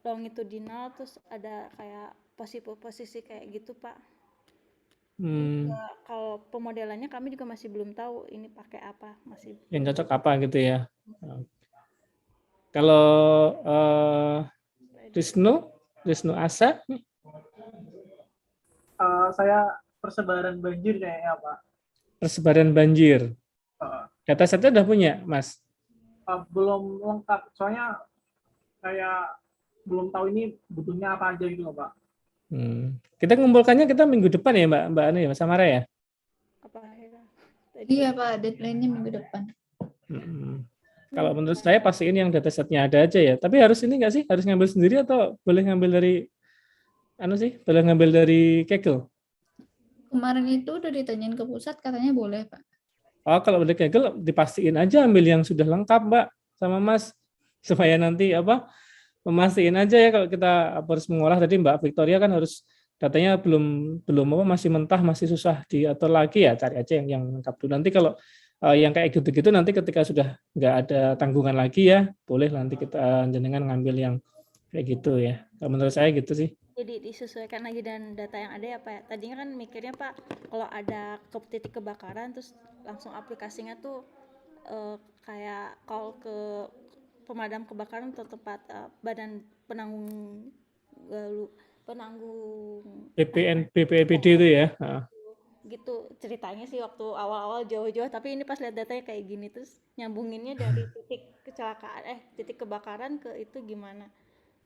longitudinal terus ada kayak posisi kayak gitu Pak. Kalau pemodelannya kami juga masih belum tahu ini pakai apa, masih yang cocok apa gitu ya. Kalau Wisnu Asa saya persebaran banjir kayaknya Pak. Persebaran banjir. Datasetnya udah punya Mas? Belum lengkap, soalnya kayak belum tahu ini butuhnya apa aja gitu loh Pak. Kita ngumpulkannya kita minggu depan ya Mbak Anu ya, Mas Samara ya? apa ya? Iya Pak, deadline-nya minggu depan. Kalau menurut saya pastiin yang datasetnya ada aja ya. Tapi harus ini nggak sih? Harus ngambil sendiri atau boleh ngambil dari boleh ngambil dari Kaggle? Kemarin itu udah ditanyain ke pusat, katanya boleh Pak. Oh, kalau udah Kaggle dipastiin aja ambil yang sudah lengkap Mbak sama Mas supaya nanti memastikan aja ya kalau kita harus mengolah tadi Mbak Victoria kan harus datanya belum masih mentah, masih susah diatur lagi ya, cari aja yang lengkap dulu. Nanti kalau yang kayak gitu-gitu nanti ketika sudah nggak ada tanggungan lagi ya boleh nanti kita jenengan ngambil yang kayak gitu ya. Kalau menurut saya gitu sih. Jadi disesuaikan lagi dan data yang ada ya Pak. Tadinya kan mikirnya Pak kalau ada titik kebakaran terus langsung aplikasinya tuh kayak call ke pemadam kebakaran atau tempat badan penanggung BPBD itu ya. Gitu ceritanya sih waktu awal-awal jauh-jauh, tapi ini pas lihat datanya kayak gini terus nyambunginnya dari titik kecelakaan titik kebakaran ke itu gimana.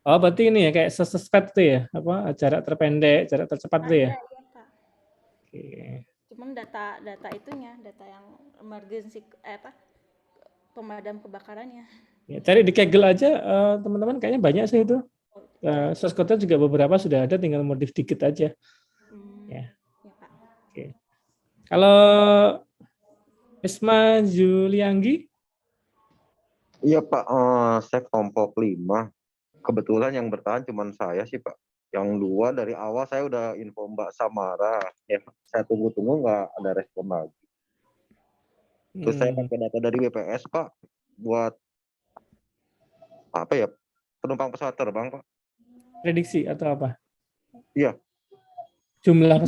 Oh, berarti ini ya kayak sesepet itu ya, jarak terpendek, jarak tercepat itu ya. Iya Pak. Oke. Cuman data itunya, data yang emergency pemadam kebakarannya. Ya, cari di Kaggle aja teman-teman, kayaknya banyak sih itu. Source code-nya juga beberapa sudah ada, tinggal modif dikit aja. Ya. Pak. Oke. Kalau Isma Julianggi? Iya Pak, saya kelompok 5. Kebetulan yang bertahan cuma saya sih Pak. Yang 2 dari awal saya udah info Mbak Samara. Ya, saya tunggu-tunggu nggak ada respon lagi. Terus saya pakai data dari BPS Pak buat apa ya, penumpang pesawat terbang Pak. Prediksi atau apa? Iya. Jumlah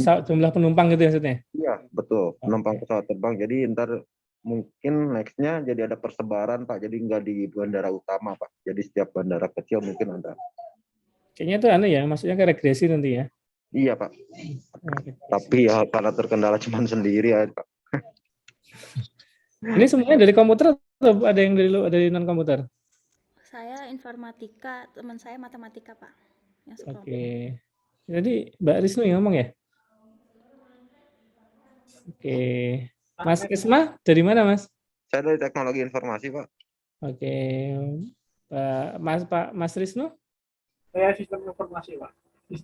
penumpang gitu maksudnya? Iya betul, penumpang pesawat terbang. Jadi ntar mungkin nextnya jadi ada persebaran Pak, jadi nggak di bandara utama Pak, jadi setiap bandara kecil mungkin ada. Kayaknya itu aneh ya, maksudnya ke regresi nanti ya. Iya Pak, Oke. tapi ya karena terkendala cuma sendiri ya Pak. Ini semuanya dari komputer atau ada yang dari non komputer? Saya informatika, teman saya matematika, Pak. Yang sekelompok. Oke. Jadi Mbak Risnu yang ngomong ya? Oke. Mas Isma dari mana Mas? Saya dari teknologi informasi Pak. Oke. Pak Mas Risnu? Saya sistem informasi, Pak.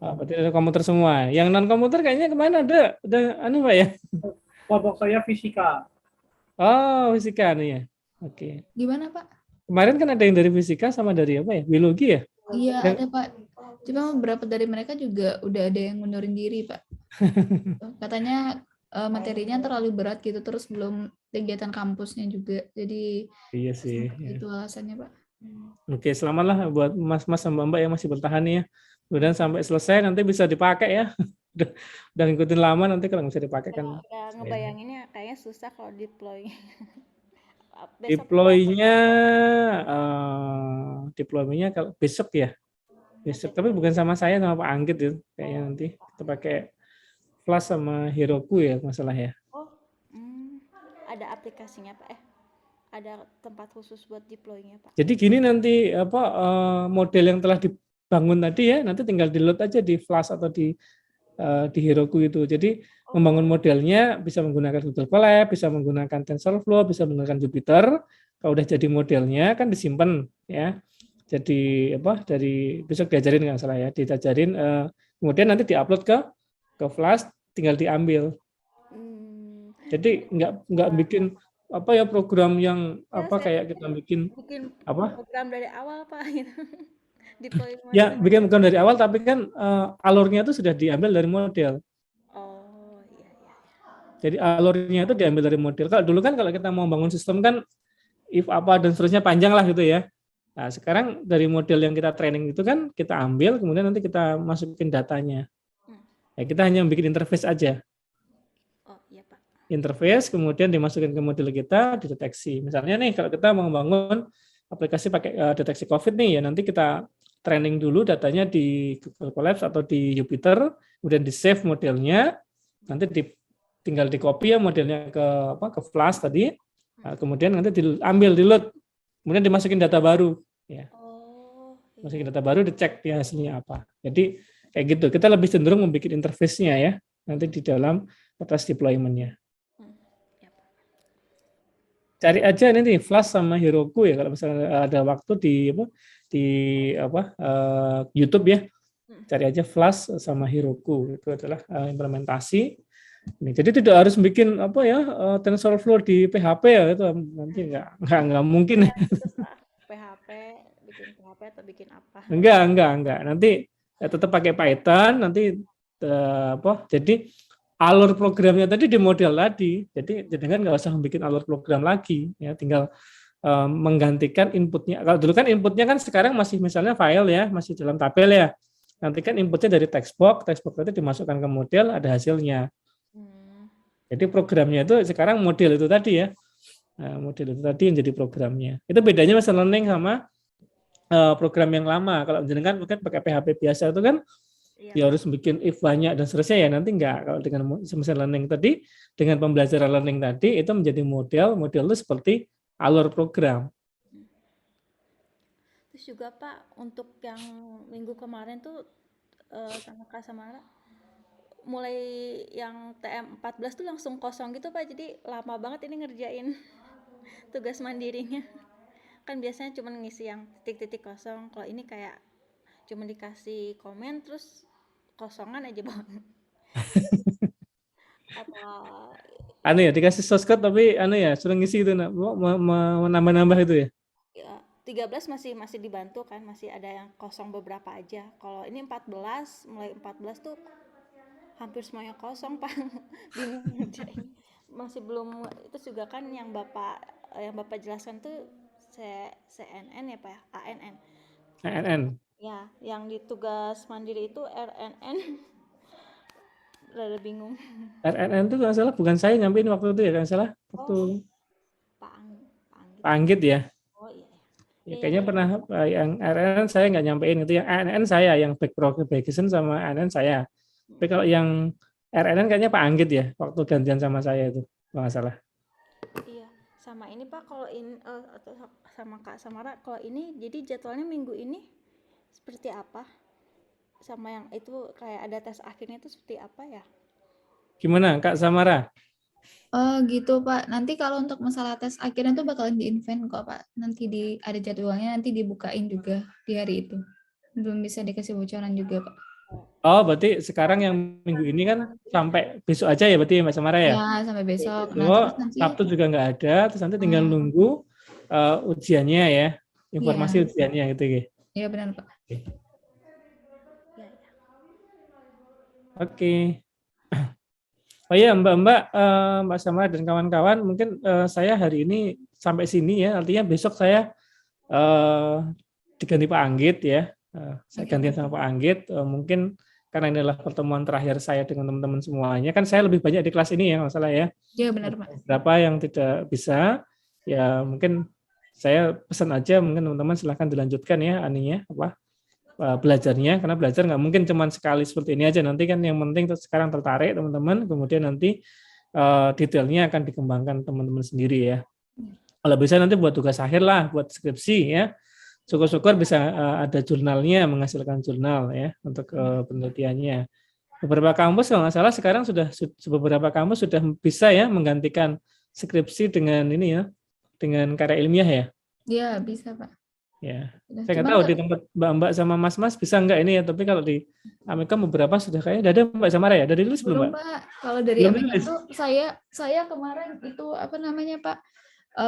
Oh, berarti ada komputer semua. Yang non komputer kayaknya kemana ada anu Pak ya? Kelompok saya fisika. Oh, fisika nih ya. Oke. Gimana Pak? Kemarin kan ada yang dari fisika sama dari apa ya? Biologi ya? Iya Dan- ada Pak. Cuma beberapa dari mereka juga udah ada yang ngundurin diri Pak. Katanya materinya terlalu berat gitu, terus belum kegiatan kampusnya juga. Jadi Iya sih. Ya. itu alasannya Pak. Oke, selamatlah buat mas-mas sama mbak yang masih bertahan nih ya. Mudah-mudahan sampai selesai nanti bisa dipakai ya. udah ngikutin lama nanti kalau nggak bisa dipakai kan. Udah ngebayanginnya kayaknya susah kalau deploy. Besok Deploymentnya kalau besok ya. Besok, tapi bukan sama saya, sama Pak Anggit ya. Kayaknya nanti kita pakai Flash sama Heroku ya masalah ya. ada aplikasinya, Pak. Ada tempat khusus buat deploy-nya, Pak. Jadi gini nanti model yang telah dibangun tadi ya, nanti tinggal di load aja di Flash atau di Heroku itu. Jadi membangun modelnya bisa menggunakan Google Colab, bisa menggunakan TensorFlow, bisa menggunakan Jupyter. Kalau udah jadi modelnya kan disimpan ya. Jadi dari besok diajarin nggak salah ya, diajarin kemudian nanti diupload ke Flash, tinggal diambil. Jadi nggak bikin program yang kayak kita bikin program dari awal, Pak, gitu. Ya, bikin program dari awal, tapi kan alurnya itu sudah diambil dari model. Oh, iya. Jadi alurnya itu diambil dari model. Kalau dulu kan kalau kita mau bangun sistem kan if apa dan seterusnya panjang lah gitu ya. Nah, sekarang dari model yang kita training itu kan kita ambil, kemudian nanti kita masukin datanya. Ya, kita hanya bikin interface aja. Oh, iya, Pak. Interface, kemudian dimasukin ke model kita, dideteksi. Misalnya nih, kalau kita mau membangun aplikasi pakai deteksi COVID nih, ya nanti kita training dulu datanya di Google Colab atau di Jupyter, kemudian di-save modelnya, nanti tinggal di-copy ya modelnya ke Flash tadi, kemudian nanti diambil, di-load, kemudian dimasukin data baru. Ya. Masukin data baru, dicek dia hasilnya apa. Jadi kayak gitu, kita lebih cenderung membuat interface-nya ya, nanti di dalam atas deployment-nya. Cari aja nanti Flash sama Heroku ya, kalau misalnya ada waktu di YouTube ya, cari aja Flash sama Heroku, itu adalah implementasi. Jadi tidak harus bikin TensorFlow di PHP ya, itu nanti nggak mungkin. Ya, PHP, bikin PHP atau bikin apa? Enggak. Nanti tetap pakai Python, nanti jadi alur programnya tadi di model tadi, jadi kan nggak usah bikin alur program lagi, ya tinggal menggantikan inputnya. Kalau dulu kan inputnya kan sekarang masih misalnya file ya, masih dalam tabel ya. Nanti kan inputnya dari textbox itu dimasukkan ke model, ada hasilnya. Jadi programnya itu sekarang model itu tadi ya, model itu tadi yang jadi programnya. Itu bedanya machine learning sama program yang lama. Kalau jenengan mungkin pakai PHP biasa itu kan ya harus bikin if banyak dan seterusnya ya, nanti enggak. Kalau dengan machine learning tadi, dengan pembelajaran learning tadi, itu menjadi model itu seperti alur program. Terus juga Pak, untuk yang minggu kemarin tuh sama Kak Samara, mulai yang TM14 tuh langsung kosong gitu Pak, jadi lama banget ini ngerjain tugas mandirinya. Kan biasanya cuma ngisi yang titik-titik kosong, kalau ini kayak cuma dikasih komen terus kosongan aja Bang. Ya dikasih source code tapi suruh ngisi itu menambah-nambah itu ya. 13 masih dibantu kan, masih ada yang kosong beberapa aja. Kalau ini 14, mulai 14 tuh hampir semuanya kosong Pak. Bingung ngerjain. Masih belum, itu juga kan yang Bapak jelaskan tuh CNN ya Pak ya, ANN. ANN. Ya, yang di tugas mandiri itu RNN. Rada bingung. RNN itu kalau salah bukan saya nyampein waktu itu ya, kalau salah waktu Pak Anggit ya. Oh iya. Ya, Iya, kayaknya iya. pernah yang RNN saya nggak nyampein itu, yang ANN saya, yang back propagation sama ANN saya. Tapi kalau yang RNN kayaknya Pak Anggit ya, waktu gantian sama saya itu, kalau nggak salah. Iya, sama ini Pak, kalau ini atau sama Kak Samara, kalau ini jadi jadwalnya minggu ini seperti apa? Sama yang itu kayak ada tes akhirnya itu seperti apa ya? Gimana Kak Samara? Oh gitu Pak. Nanti kalau untuk masalah tes akhirnya tuh bakalan di-invent kok Pak. Nanti ada jadwalnya, nanti dibukain juga di hari itu. Belum bisa dikasih bocoran juga Pak. Oh, berarti sekarang yang minggu ini kan sampai besok aja ya berarti Mbak Samara ya? Ya sampai besok. Nah Oh, terus nanti Sabtu juga nggak ada, terus nanti tinggal nunggu ujiannya ya, informasi ujiannya gitu ya. ya benar Pak. Ya, ya. Oke. Oh iya Mbak-Mbak, Mbak Samara dan kawan-kawan, mungkin saya hari ini sampai sini ya, artinya besok saya diganti Pak Anggit ya. Saya gantian sama Pak Anggit, mungkin karena ini adalah pertemuan terakhir saya dengan teman-teman semuanya, kan saya lebih banyak di kelas ini ya, masalah ya. Iya benar Pak. Berapa yang tidak bisa, ya mungkin saya pesan aja, mungkin teman-teman silahkan dilanjutkan ya, aninya apa belajarnya, karena belajar nggak mungkin cuma sekali seperti ini aja, nanti kan yang penting sekarang tertarik teman-teman, kemudian nanti detailnya akan dikembangkan teman-teman sendiri ya. Kalau bisa nanti buat tugas akhir lah, buat skripsi ya. Syukur-syukur bisa ada jurnalnya, menghasilkan jurnal ya untuk penelitiannya. Beberapa kampus kalau nggak salah sekarang beberapa kampus sudah bisa ya menggantikan skripsi dengan ini ya, dengan karya ilmiah ya. Iya bisa Pak. Ya, saya nggak tahu di tempat Mbak-Mbak sama Mas-Mas bisa nggak ini ya, tapi kalau di Amerika beberapa sudah kayak ada Mbak Samara ya, dari rilis belum Mbak? Pak. Kalau dari Amerika itu saya kemarin itu apa namanya Pak,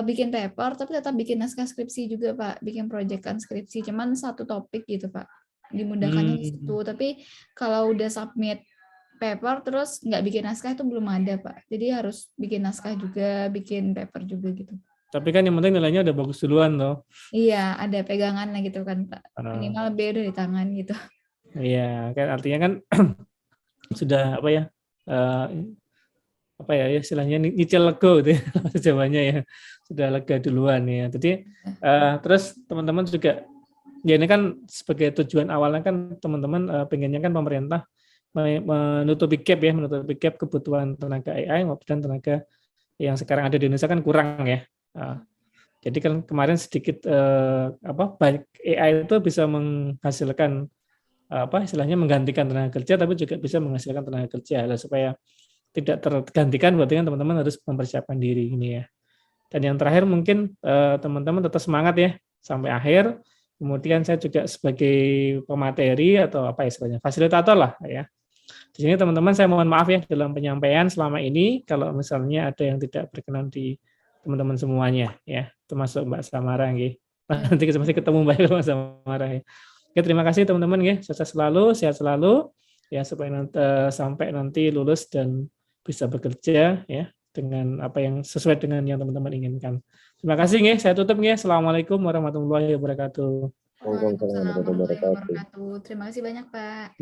bikin paper tapi tetap bikin naskah skripsi juga Pak, bikin proyekan skripsi, cuman satu topik gitu Pak, dimudahkannya di situ. Tapi kalau udah submit paper terus nggak bikin naskah itu belum ada Pak, jadi harus bikin naskah juga, bikin paper juga gitu. Tapi kan yang penting nilainya udah bagus duluan toh. Iya, ada pegangan lah gitu kan Pak, minimal B udah di tangan gitu. Iya, kan artinya kan sudah apa ya, istilahnya nyicil lego gitu ya, jawabannya ya, sudah lega duluan ya. Jadi terus teman-teman juga, ya ini kan sebagai tujuan awalnya kan teman-teman pengennya kan pemerintah menutupi gap kebutuhan tenaga AI dan tenaga yang sekarang ada di Indonesia kan kurang ya. Jadi kan kemarin sedikit banyak AI itu bisa menghasilkan istilahnya menggantikan tenaga kerja, tapi juga bisa menghasilkan tenaga kerja. Supaya tidak tergantikan, berarti kan teman-teman harus mempersiapkan diri ini ya. Dan yang terakhir mungkin teman-teman tetap semangat ya sampai akhir. Kemudian saya juga sebagai pemateri atau apa istilahnya fasilitator lah ya. Di sini teman-teman saya mohon maaf ya dalam penyampaian selama ini kalau misalnya ada yang tidak berkenan di teman-teman semuanya ya, termasuk Mbak Samara nggih. Nanti masih ketemu Mbak Samara ya. Oke, terima kasih teman-teman ya. Sukses selalu, sehat selalu ya, supaya sampai nanti lulus dan bisa bekerja ya dengan apa yang sesuai dengan yang teman-teman inginkan. Terima kasih nggih. Saya tutup nggih. Assalamualaikum warahmatullahi wabarakatuh. Waalaikumsalam warahmatullahi wabarakatuh. Terima kasih banyak Pak.